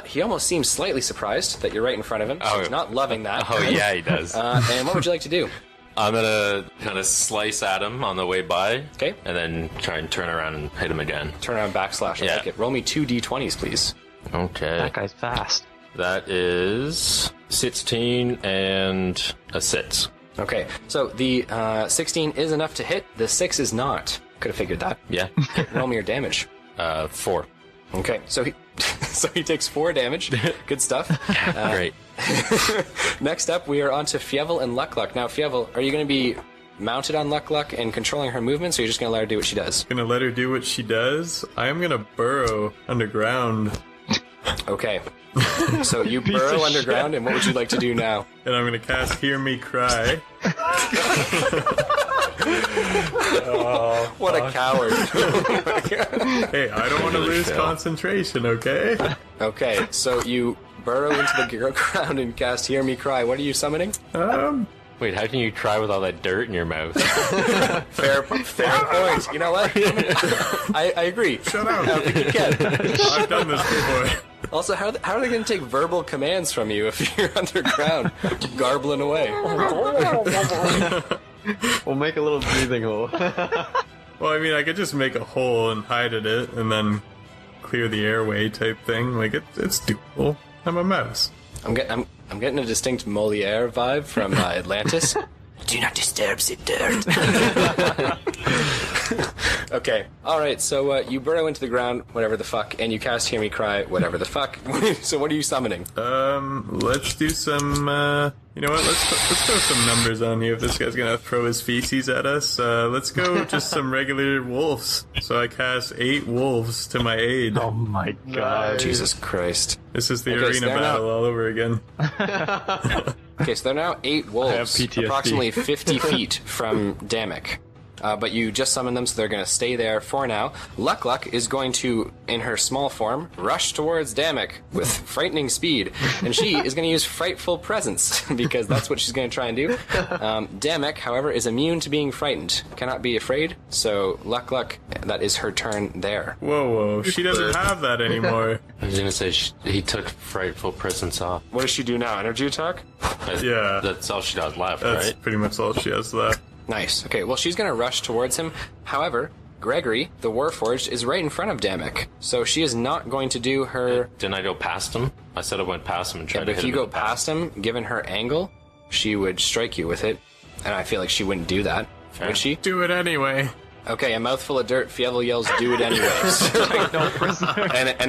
He almost seems slightly surprised that you're right in front of him. So he's not loving that. Oh, yeah, he does. And what would you like to do? I'm gonna kind of slice at him on the way by. Okay. And then try and turn around and hit him again. Turn around backslash. I like it. Roll me 2 d20s, please. Okay. That guy's fast. That is 16 and a 6. Okay, so the 16 is enough to hit. The 6 is not. Could have figured that. Yeah. Roll me your damage. 4. Okay, so he takes 4 damage. Good stuff. Great. Next up, we are on to Fievel and Luck. Now, Fievel, are you going to be mounted on Luck and controlling her movements, or are you just going to let her do what she does? Gonna let her do what she does. I am gonna burrow underground. Okay. So you burrow underground, and what would you like to do now? And I'm gonna cast Hear Me Cry. What a coward. Hey, I don't want to lose concentration, okay? Okay, so you burrow into the ground and cast Hear Me Cry. What are you summoning? Wait, how can you cry with all that dirt in your mouth? Fair point. You know what? I agree. Shut up. I don't think you can. I've done this before. Also, how are they going to take verbal commands from you if you're underground, garbling away? We'll make a little breathing hole. Well, I mean, I could just make a hole and hide in it, and then clear the airway type thing. Like, it's doable. I'm a mouse. I'm getting a distinct Moliere vibe from Atlantis. Do not disturb the dirt. Okay. All right. So you burrow into the ground, whatever the fuck, and you cast Hear Me Cry, whatever the fuck. So what are you summoning? Let's do some. You know what? Let's throw some numbers on here. If this guy's gonna throw his feces at us, let's go just some regular wolves. So I cast 8 wolves to my aid. Oh my god. Jesus Christ. This is the Okay, so arena they're battle all over again. Okay, so they're now 8 wolves, PTSD. approximately 50 feet from Damek. But you just summoned them, so they're going to stay there for now. Luck is going to, in her small form, rush towards Damek with frightening speed. And she is going to use Frightful Presence, because that's what she's going to try and do. Damek, however, is immune to being frightened. Cannot be afraid, so Luck, that is her turn there. Whoa. She doesn't have that anymore. I was gonna say he took Frightful Presence off. What does she do now? Energy attack? Yeah. That's all she got left, That's right? pretty much all she has left. Nice. Okay, well, she's going to rush towards him. However, Greggory, the Warforged, is right in front of Damek, so she is not going to do her... Didn't I go past him? I said I went past him and tried But to if hit you him. go past him, given her angle, she would strike you with it, and I feel like she wouldn't do that. Fair. Would she? Do it anyway. Okay, a mouthful of dirt, Fievel yells, do it anyways.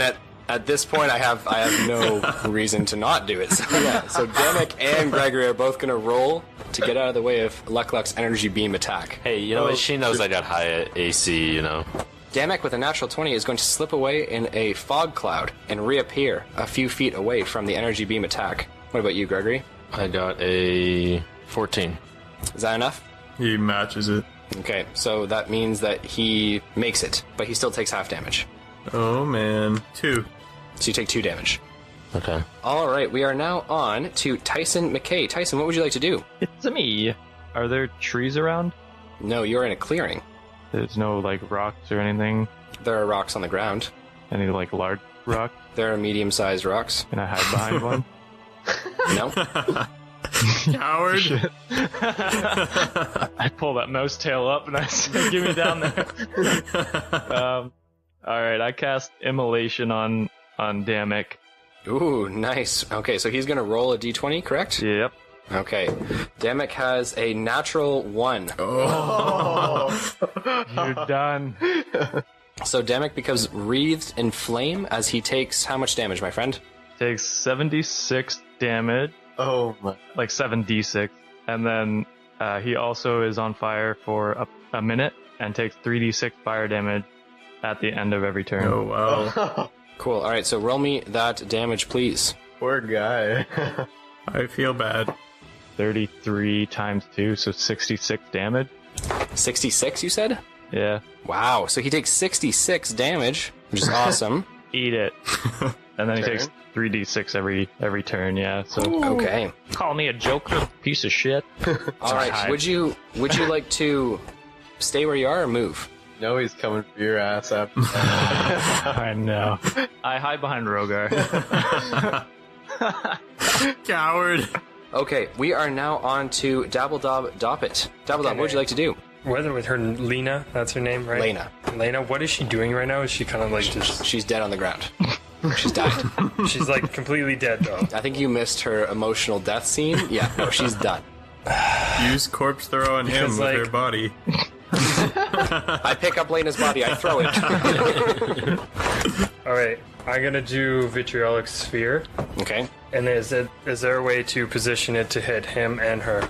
and at this point, I have no reason to not do it. So yeah, so Damek and Greggory are both going to roll to get out of the way of Luck's energy beam attack. Hey, you know what? She knows I got high AC, you know. Damek with a natural 20 is going to slip away in a fog cloud and reappear a few feet away from the energy beam attack. What about you, Gregory? I got a 14. Is that enough? He matches it. Okay, so that means that he makes it, but he still takes half damage. Oh, man. 2. So you take 2 damage. Okay. All right, we are now on to Tyson McKay. Tyson, what would you like to do? It's me. Are there trees around? No, you're in a clearing. There's no, like, rocks or anything? There are rocks on the ground. Any, like, large rock? There are medium-sized rocks. Can I hide behind one? No? Coward. I pull that mouse tail up and I say, "Give me down there." Alright, I cast Immolation on Damek. Ooh, nice. Okay, so he's going to roll a d20, correct? Yep. Okay. Damek has a natural 1. You're done. So Damek becomes wreathed in flame as he takes how much damage, my friend? Takes 76 damage. Oh my. Like 7d6. And then he also is on fire for a minute and takes 3d6 fire damage at the end of every turn. Oh, wow. Cool. All right, so roll me that damage, please. Poor guy. I feel bad. 33 times 2, so 66 damage. 66, you said? Yeah. Wow. So he takes 66 damage, which is awesome. Eat it. And then he takes 3d6 every turn, yeah. So Okay. call me a joker, piece of shit. All right. Would you like to stay where you are or move? No, he's coming for your ass after that. I know. I hide behind Rogar. Coward. Okay, we are now on to Dabble Dob Doppit. Dabble Dob, what would you like to do? Whether with her Lena, that's her name, right? Lena. What is she doing right now? Is she kind of like just... She's dead on the ground. She's died. She's like completely dead, though. I think you missed her emotional death scene. Yeah, no, she's done. Use corpse throw on him Because, with like- her body. I pick up Lena's body, I throw it. Alright, I'm gonna do Vitriolic Sphere. Okay. And is there a way to position it to hit him and her?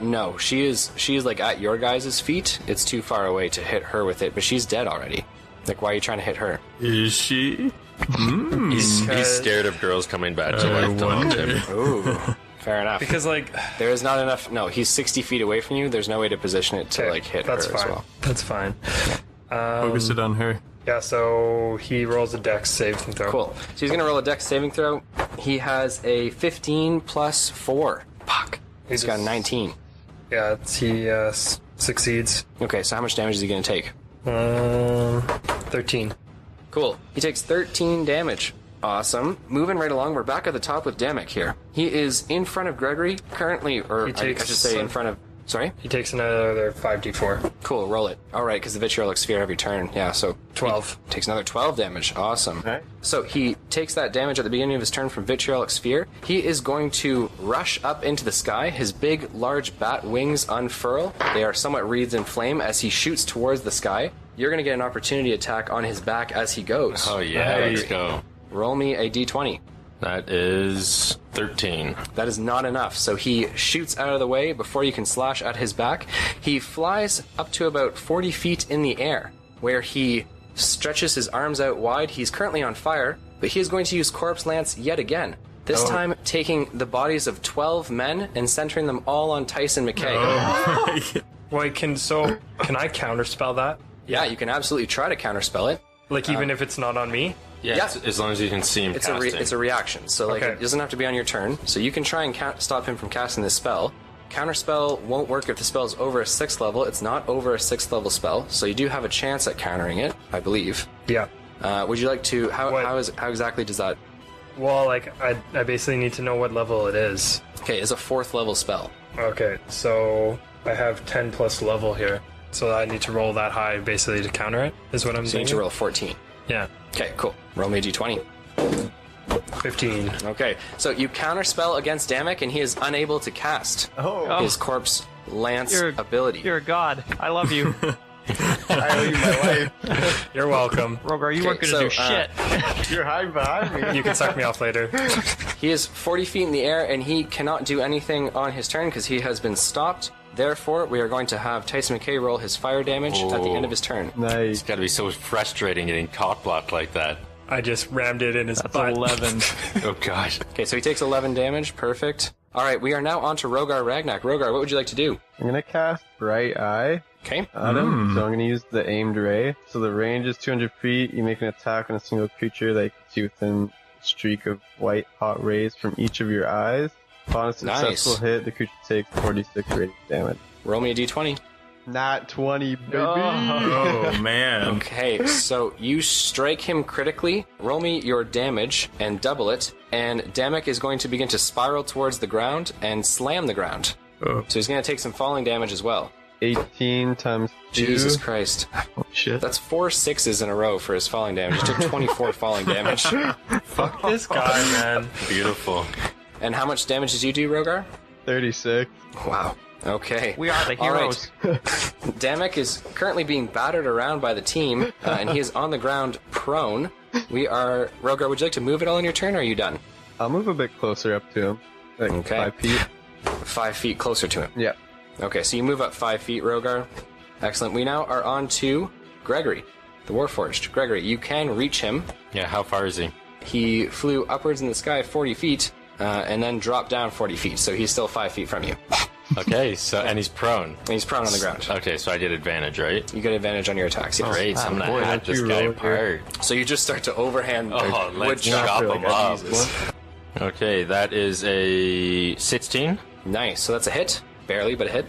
No, she is like at your guys' feet. It's too far away to hit her with it, but she's dead already. Like, why are you trying to hit her? Is she? He's scared of girls coming back to life to hunt him. Ooh, fair enough. Because, like... There is not enough. No, he's 60 feet away from you. There's no way to position it to Okay, like hit that's her fine. as well. That's fine. Focus it on her. Yeah, so he rolls a dex saving throw. Cool. So he's gonna roll a dex saving throw. He has a 15 plus 4. Fuck. He's got a 19. Yeah, he succeeds. Okay, so how much damage is he gonna take? 13. Cool. He takes 13 damage. Awesome. Moving right along, we're back at the top with Damek here. He is in front of Gregory currently, or He I takes should say in some- front of... Sorry? He takes another 5d4. Cool, roll it. Alright, because the vitriolic sphere every turn. Yeah, so... 12. Takes another 12 damage. Awesome. Alright. So he takes that damage at the beginning of his turn from vitriolic sphere. He is going to rush up into the sky. His big, large bat wings unfurl. They are somewhat wreathed in flame as he shoots towards the sky. You're going to get an opportunity attack on his back as he goes. Oh yeah, let's go. Roll me a d20. That is 13. That is not enough, so he shoots out of the way before you can slash at his back. He flies up to about 40 feet in the air, where he stretches his arms out wide. He's currently on fire, but he is going to use Corpse Lance yet again. This time taking the bodies of 12 men and centering them all on Tyson McKay. Wait, can I counterspell that? Yeah, you can absolutely try to counterspell it. Like, even if it's not on me? Yeah. As long as you can see him It's casting. it's a reaction, so like Okay. it doesn't have to be on your turn. So you can try and stop him from casting this spell. Counterspell won't work if the spell is over a 6th level. It's not over a 6th level spell, so you do have a chance at countering it, I believe. Yeah. Would you like to? How What? how exactly does that? Well, like, I basically need to know what level it is. Okay, it's a 4th level spell. Okay, so I have 10 plus level here. So I need to roll that high basically to counter it, is what I'm So you saying? need to roll 14. Yeah. Okay, cool. Roll me a d20. 15. Okay, so you counterspell against Damek, and he is unable to cast Oh, his Corpse Lance You're- ability. You're a god. I love you. I owe you my life. You're welcome. Rogar, you weren't Okay, gonna do so, shit. You're hiding behind me. You can suck me off later. He is 40 feet in the air, and he cannot do anything on his turn because he has been stopped. Therefore, we are going to have Tyson McKay roll his fire damage at the end of his turn. Nice. It's got to be so frustrating getting cock blocked like that. I just rammed it in his That's butt. 11. Oh gosh. Okay, so he takes 11 damage. Perfect. All right, we are now on to Rogar Ragnak. Rogar, what would you like to do? I'm gonna cast Bright Eye Okay. at him, so I'm gonna use the aimed ray. So the range is 200 feet. You make an attack on a single creature that you can see within a streak of white hot rays from each of your eyes. Upon a successful Nice. hit, the creature takes 46 radiant damage. Roll me a d20. Nat 20, baby! Oh, man. Okay, so you strike him critically. Roll me your damage and double it. And Damek is going to begin to spiral towards the ground and slam the ground. Oh. So he's going to take some falling damage as well. 18 times 2. Jesus Christ. Oh, shit. That's 4 6s in a row for his falling damage. He took 24 falling damage. Fuck this guy, man. Beautiful. And how much damage did you do, Rogar? 36. Wow. Okay. We are the All right. heroes. Damek is currently being battered around by the team, and he is on the ground prone. Rogar, would you like to move at all in your turn, or are you done? I'll move a bit closer up to him. Like Okay. 5 feet. 5 feet closer to him. Yeah. Okay, so you move up 5 feet, Rogar. Excellent. We now are on to Gregory. the Warforged. Gregory, you can reach him. Yeah, how far is he? He flew upwards in the sky 40 feet, and then dropped down 40 feet, so he's still 5 feet from you. Okay, so and he's prone. And he's prone on the ground. Okay, so I get advantage, right? You get advantage on your attacks, yes. Great, so I'm gonna hack this guy apart. So you just start to overhand Oh, wood let's chop chop him him up. Jesus. Okay, that is a 16, Nice, so that's a hit. Barely, but a hit.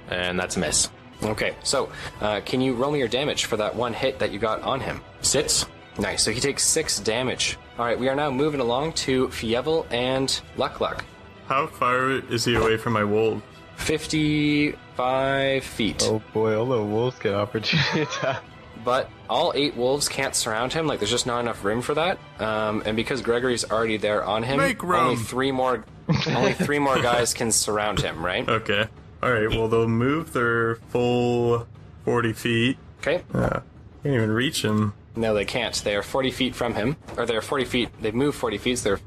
and that's a miss. Okay, so can you roll me your damage for that one hit that you got on him? 6. Nice, so he takes 6 damage. Alright, we are now moving along to Fievel and Luck. How far is he away from my wolf? 55 feet. Oh boy, all the wolves get opportunity attack. But all 8 wolves can't surround him, like there's just not enough room for that. And because Gregory's already there on him, Make room. only 3 more guys can surround him, right? Okay. Alright, well, they'll move their full 40 feet. Okay. Can't even reach him. No, they can't. They are 40 feet from him. Or they're 40 feet. They've moved 40 feet, so they're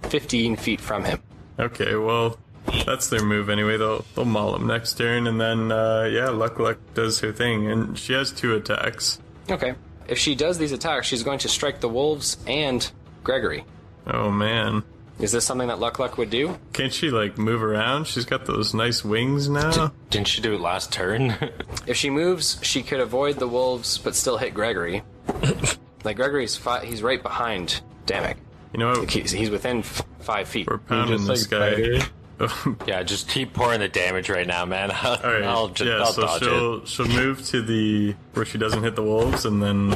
15 feet from him. Okay, well, that's their move anyway. They'll maul him next turn, and then, Luck does her thing, and she has 2 attacks. Okay. If she does these attacks, she's going to strike the wolves and Gregory. Oh, man. Is this something that Luck would do? Can't she, move around? She's got those nice wings now. Didn't she do it last turn? If she moves, she could avoid the wolves, but still hit Gregory. Gregory's he's right behind Damek. You know what? He's within 5 feet. We're pounding this guy. Yeah, just keep pouring the damage right now, man. Alright, I'll dodge it. she'll move to where she doesn't hit the wolves, and then,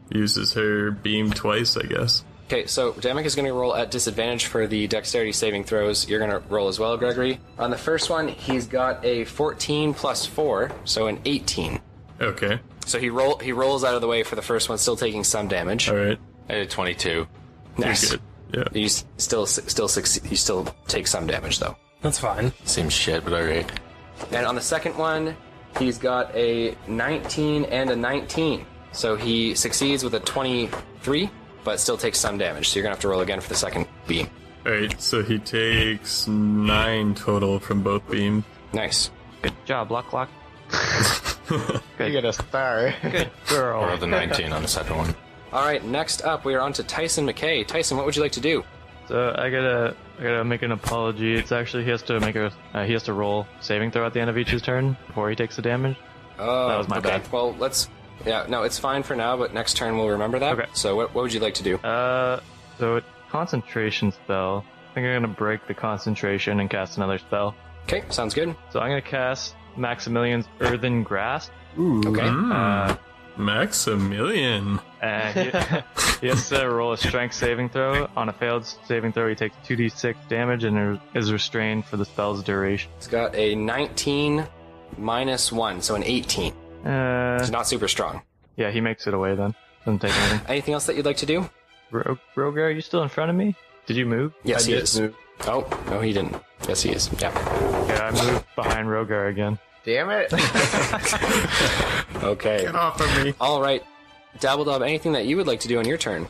uses her beam twice, I guess. Okay, so Damek is going to roll at disadvantage for the dexterity saving throws. You're going to roll as well, Gregory. On the first one, he's got a 14 plus 4, so an 18. Okay. So he rolls out of the way for the first one, still taking some damage. Alright. I did 22. Nice. Good. Yeah. You still succeed. You still take some damage though. That's fine. Seems shit, but alright. And on the second one, he's got a 19 and a 19. So he succeeds with a 23, but still takes some damage. So you're gonna have to roll again for the second beam. Alright, so he takes 9 total from both beams. Nice. Good job, Luck. You get a star. Good girl. Or the 19 on the second one. All right. Next up, we are on to Tyson McKay. Tyson, what would you like to do? So I gotta make an apology. It's actually he has to roll saving throw at the end of each turn before he takes the damage. Oh, That was my bad. Well, it's fine for now, but next turn we'll remember that. Okay. So what would you like to do? So concentration spell. I think I'm gonna break the concentration and cast another spell. Okay, sounds good. So I'm gonna cast Maximilian's Earthen Grasp. Okay. Maximilian. And he has to roll a strength saving throw. On a failed saving throw, he takes 2d6 damage and is restrained for the spell's duration. It's got a 19 minus 1, so an 18. It's not super strong. Yeah, he makes it away then. Doesn't take anything. Anything else that you'd like to do? Rogar, are you still in front of me? Did you move? Yes, I he did is. move. Oh, no, he didn't. Yes, he is. Yeah. Yeah, I moved behind Rogar again. Damn it. Okay. Get off of me. All right. Dabble Dob, anything that you would like to do on your turn?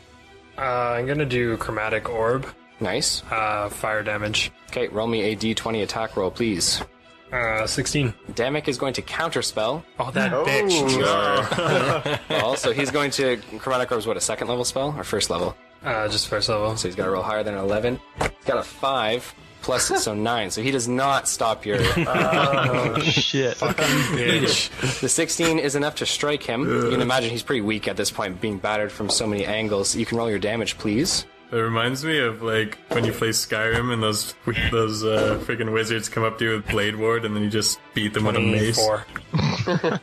I'm gonna do Chromatic Orb. Nice. Fire damage. Okay, roll me a d20 attack roll, please. 16. Damek is going to counterspell. Oh, that bitch. Also, he's going to... Chromatic Orb is what, a second level spell? Or first level? Just first level. So he's got to roll higher than an 11. He's got a 5, plus so 9. So he does not stop your... Oh, shit. Bitch. The 16 is enough to strike him. You can imagine he's pretty weak at this point, being battered from so many angles. You can roll your damage, please. It reminds me of when you play Skyrim and those freaking wizards come up to you with Blade Ward and then you just beat them with a mace. 24.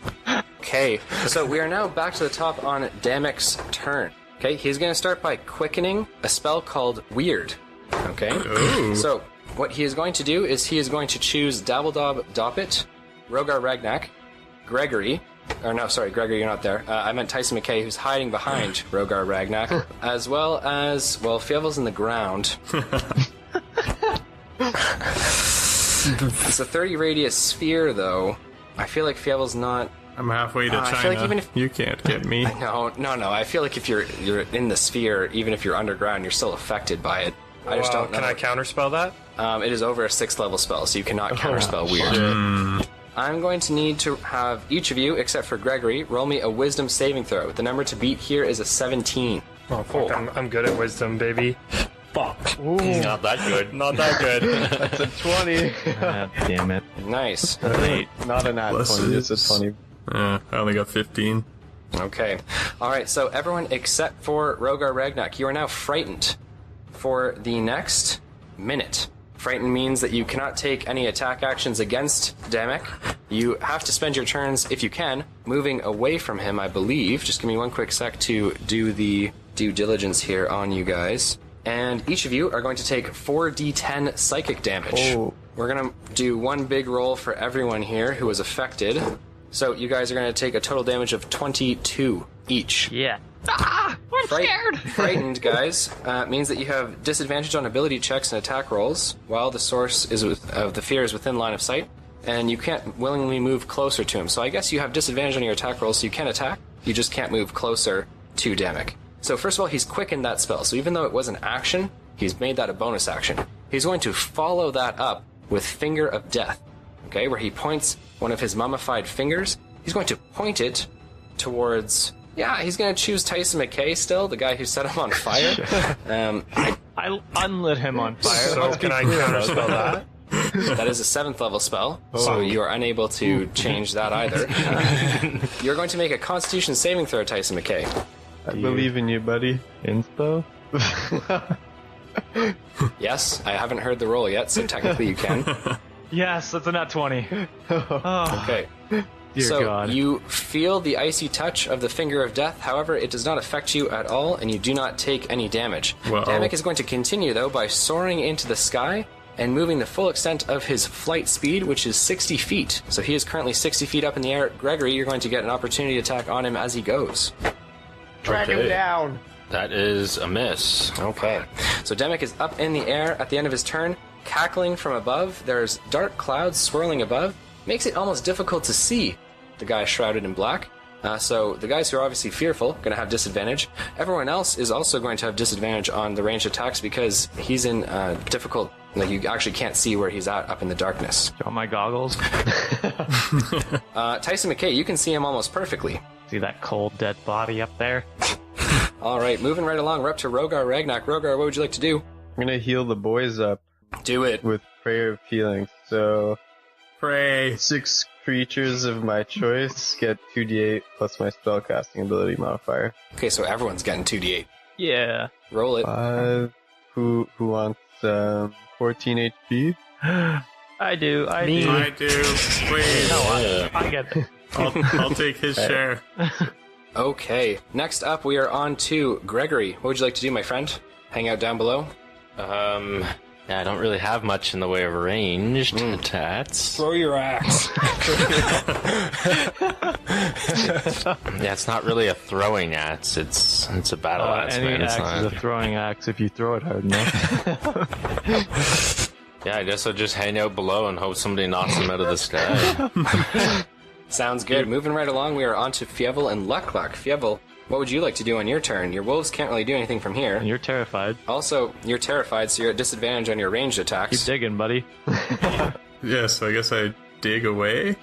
Okay, so we are now back to the top on Damek's turn. Okay, he's going to start by quickening a spell called Weird. Okay? Ooh. So, what he is going to do is he is going to choose Dabble Dob Doppit, Rogar Ragnak, Gregory, Gregory, you're not there. I meant Tyson McKay, who's hiding behind Rogar Ragnak, as well as, Fievel's in the ground. It's a 30 radius sphere, though. I feel like Fievel's not... I'm halfway to I China. feel like even if- You can't get me. No. I feel like if you're in the sphere, even if you're underground, you're still affected by it. I just don't know. Can I counterspell that? It is over a 6th level spell, so you cannot counterspell Weird. I'm going to need to have each of you, except for Gregory, roll me a wisdom saving throw. The number to beat here is a 17. Oh, fuck, I'm good at wisdom, baby. Fuck. Not that good. Not that good. That's a 20. God damn it. Nice. Not a nat 20, just a 20. I only got 15. Okay. Alright, so everyone except for Rogar Ragnak, you are now frightened for the next minute. Frightened means that you cannot take any attack actions against Damek. You have to spend your turns, if you can, moving away from him, I believe. Just give me one quick sec to do the due diligence here on you guys. And each of you are going to take 4d10 psychic damage. Oh. We're going to do one big roll for everyone here who was affected. So you guys are going to take a total damage of 22 each. Yeah. I'm scared. Frightened, guys, means that you have disadvantage on ability checks and attack rolls while the source of the fear is within line of sight, and you can't willingly move closer to him. So I guess you have disadvantage on your attack rolls, so you can attack. You just can't move closer to Damek. So first of all, he's quickened that spell. So even though it was an action, he's made that a bonus action. He's going to follow that up with Finger of Death, okay, where he points one of his mummified fingers. He's going to point it towards... Yeah, he's going to choose Tyson McKay still, the guy who set him on fire. I unlit him on fire. So can I counterspell that? That is a 7th level spell, so you are unable to change that either. You're going to make a Constitution saving throw, Tyson McKay. I believe in you, buddy. Inspo? Yes, I haven't heard the roll yet, so technically you can. Yes, that's a nat 20. Okay. Dear So God. you feel the icy touch of the Finger of Death, however, it does not affect you at all, and you do not take any damage. Wow. Damek is going to continue, though, by soaring into the sky and moving the full extent of his flight speed, which is 60 feet. So he is currently 60 feet up in the air. Gregory, you're going to get an opportunity attack on him as he goes. Drag him down. That is a miss. Okay. So Damek is up in the air at the end of his turn, cackling from above. There's dark clouds swirling above. Makes it almost difficult to see the guy shrouded in black. So the guys who are obviously fearful are going to have disadvantage. Everyone else is also going to have disadvantage on the ranged attacks because he's in difficult... Like, you actually can't see where he's at up in the darkness. Show my goggles. Tyson McKay, you can see him almost perfectly. See that cold, dead body up there? All right, moving right along, we're up to Rogar Ragnak. Rogar, what would you like to do? I'm going to heal the boys up Do it. with Prayer of Healing. So, Pray. 6 creatures of my choice get 2d8 plus my spellcasting ability modifier. Okay, so everyone's getting 2d8. Yeah. Roll it. 5. Who wants 14 HP? I do. I do. Please. I get it. I'll take his share. Okay, next up we are on to Gregory. What would you like to do, my friend? Hang out down below? Yeah, I don't really have much in the way of ranged attacks. Throw your axe. Yeah, it's not really a throwing axe. It's a battle axe, Any man. It's axe is not. a throwing axe if you throw it hard enough. Yeah, I guess I'll just hang out below and hope somebody knocks them out of the sky. Sounds good. Moving right along, we are on to Fievel and Luck-Luck. Fievel, what would you like to do on your turn? Your wolves can't really do anything from here. And you're terrified. Also, you're terrified, so you're at disadvantage on your ranged Keep attacks. digging, buddy. Yeah, so I guess I dig away.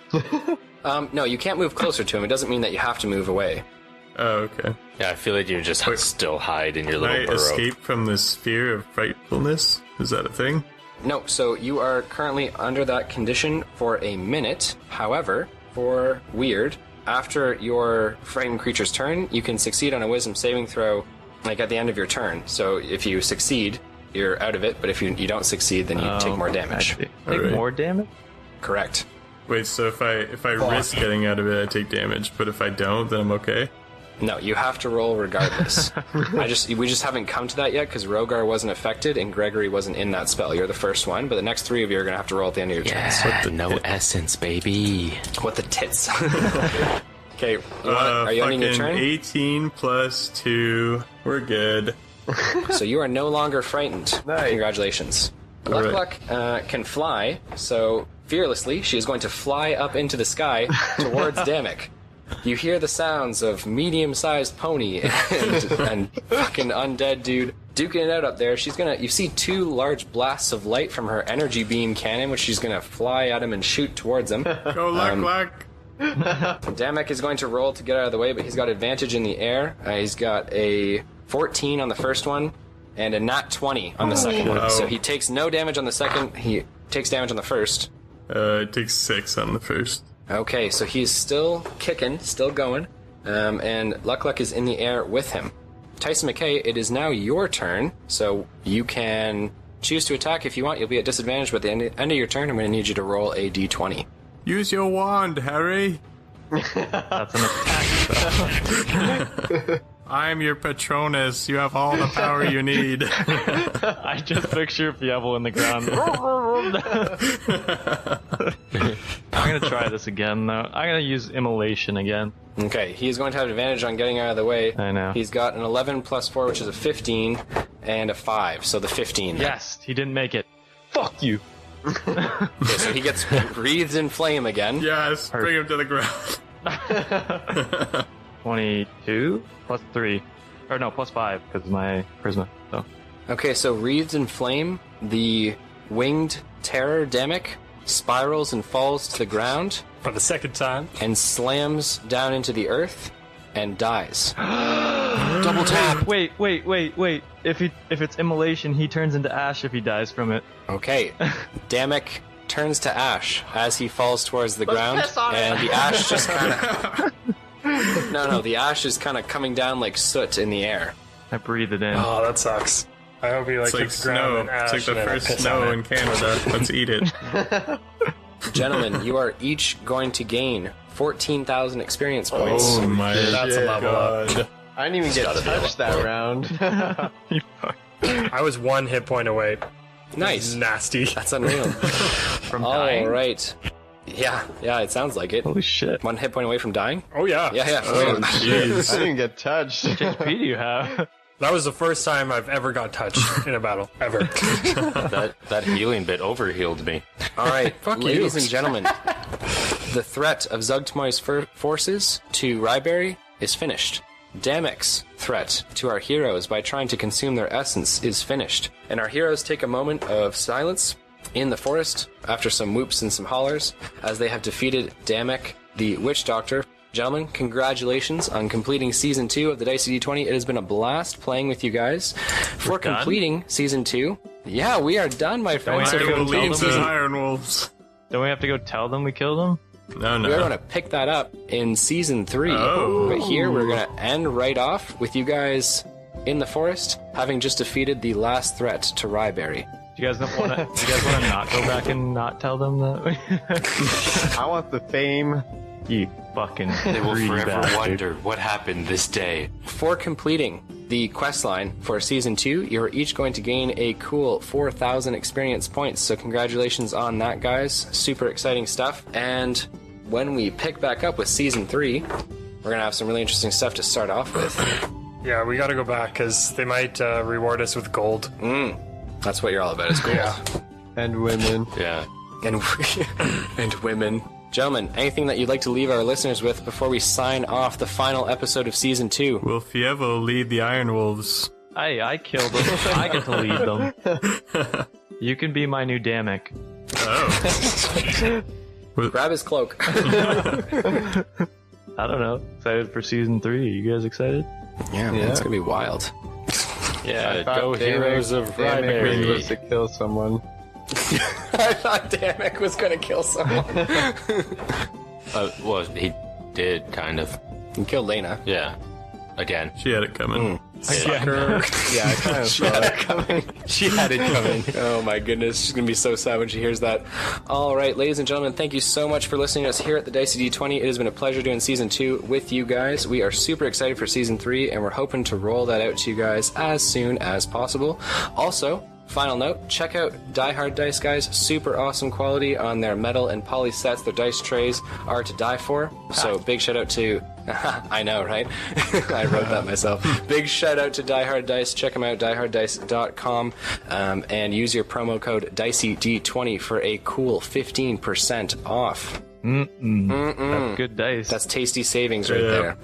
No, you can't move closer to him. It doesn't mean that you have to move away. Oh, okay. Yeah, I feel like you just still hide in your Can I little burrow. escape from the sphere of frightfulness? Is that a thing? No, so you are currently under that condition for a minute. However, for weird, after your frightened creature's turn, you can succeed on a wisdom saving throw, like at the end of your turn. So if you succeed, you're out of it, but if you don't succeed, then you take more damage. Take Alright. more damage? Correct. Wait, so if I risk getting out of it, I take damage, but if I don't, then I'm okay? No, you have to roll regardless. We just haven't come to that yet because Rogar wasn't affected and Gregory wasn't in that spell. You're the first one, but the next 3 of you are going to have to roll at the end of your turns. Yeah, no essence, baby. What the tits? Okay, are you ending your Fucking turn? 18 plus 2. We're good. So you are no longer frightened. Nice. Congratulations. All right. Luck-Luck can fly, so fearlessly she is going to fly up into the sky towards Damek. You hear the sounds of medium-sized pony and fucking undead dude duking it out up there. You see 2 large blasts of light from her energy beam cannon, which she's gonna fly at him and shoot towards him. Go luck. Damek is going to roll to get out of the way, but he's got advantage in the air. He's got a 14 on the first one, and a nat 20 on the second one. So he takes no damage on the second, he takes damage on the first. It takes 6 on the first. Okay, so he's still kicking, still going, and Luck is in the air with him. Tyson McKay, it is now your turn, so you can choose to attack if you want. You'll be at disadvantage, but at the end of your turn, I'm going to need you to roll a d20. Use your wand, Harry. That's an attack. I'm your Patronus. You have all the power you need. I just picture Fievel in the ground. I'm going to try this again, though. I'm going to use Immolation again. Okay, he's going to have advantage on getting out of the way. I know. He's got an 11 plus 4, which is a 15, and a 5, so the 15. Yes, he didn't make it. Fuck you. Okay, so he gets wreathed in flame again. Yes, bring him to the ground. 22 plus 3. Or no, plus 5, because of my charisma. So. Okay, so wreathed in flame, the winged terror Damek spirals and falls to the ground For the second time. and slams down into the earth and dies. Double tap. Wait. If it's immolation, he turns into ash if he dies from it. Okay, Damek turns to ash as he falls towards the ground, and the ash just kind of... No, the ash is kind of coming down like soot in the air. I breathe it in. Oh, that sucks. I hope he It's like hits the ground snow. and ash. It's like the and then I first piss snow on in it. Canada. Let's eat it. Gentlemen, you are each going to gain 14,000 experience points. Oh my That's a level up. god. I didn't even get touched that round. You fuck. I was 1 hit point away. Nice. Nasty. That's unreal. From dying? All right. Yeah, it sounds like it. Holy shit. 1 hit point away from dying? Oh, yeah. Yeah. Oh I jeez. didn't get touched. HP do you have? That was the first time I've ever got touched in a battle. Ever. That healing bit overhealed me. All right, ladies and gentlemen, the threat of Zugtmoy's forces to Ryberry is finished. Damek's threat to our heroes by trying to consume their essence is finished. And our heroes take a moment of silence in the forest after some whoops and some hollers as they have defeated Damek, the Witch Doctor. Gentlemen, congratulations on completing Season 2 of the Dicey D20. It has been a blast playing with you guys. For done? completing Season 2, yeah, we are done, my friends. we I have to go believe tell the them? Iron Wolves. Don't we have to go tell them we killed him? No. We're going to pick that up in Season 3. Oh. But here we're going to end right off with you guys in the forest, having just defeated the last threat to Ryberry. Do you guys want to not go back and not tell them that? I want the fame. You fucking They will greedy forever bastard. wonder what happened this day. For completing the quest line for Season 2, you're each going to gain a cool 4,000 experience points. So congratulations on that, guys. Super exciting stuff. And when we pick back up with Season 3, we're going to have some really interesting stuff to start off with. Yeah, we gotta go back because they might reward us with gold. That's what you're all about, is gold. Yeah. And women. Yeah. And, and women. Gentlemen, anything that you'd like to leave our listeners with before we sign off the final episode of Season 2? Will Fievel lead the Iron Wolves? I killed them. I get to lead them. You can be my new Damek. Oh. Grab his cloak. I don't know. Excited for Season 3. You guys excited? Yeah, man, it's going to be wild. Yeah, Thought go heroes of Damek was supposed Ryberry. to kill someone. I thought Damek was going to kill someone. Well, he did, kind of. He killed Lena. Yeah. Again. She had it coming. Yeah, I kind of She had it coming. She had it coming. Oh my goodness, she's gonna be so sad when she hears that. All right, ladies and gentlemen, thank you so much for listening to us here at the Dicey D20. It has been a pleasure doing Season 2 with you guys. We are super excited for Season 3, and we're hoping to roll that out to you guys as soon as possible. Also, final note, check out Die Hard Dice, guys. Super awesome quality on their metal and poly sets. Their dice trays are to die for. So big shout out to... I know, right? I wrote that myself. Big shout out to Die Hard Dice. Check them out, dieharddice.com, and use your promo code DiceyD20 for a cool 15% off. That's good dice. That's tasty savings right there.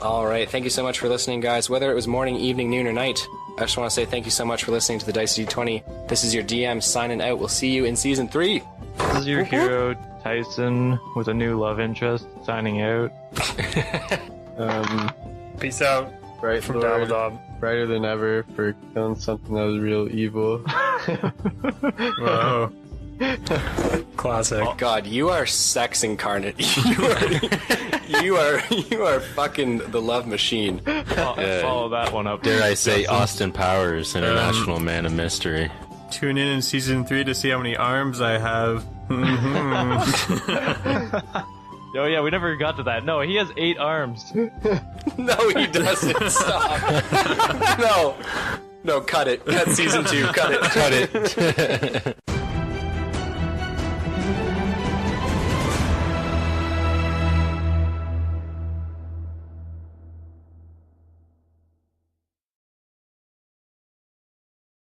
All right. Thank you so much for listening, guys. Whether it was morning, evening, noon, or night, I just want to say thank you so much for listening to the Dicey D20. This is your DM signing out. We'll see you in Season 3. This is your hero, Tyson, with a new love interest, signing out. Peace out. Bright From Lord, Dabble Dob. brighter than ever for killing something that was real evil. Whoa. Classic. Oh, God, you are sex incarnate. You are fucking the love machine. Follow that one up. Dare I say Austin Powers, International Man of Mystery. Tune in Season 3 to see how many arms I have. Oh yeah, we never got to that. No, he has 8 arms. No, he doesn't. Stop. No, cut it. Cut Season 2. Cut it. Cut it.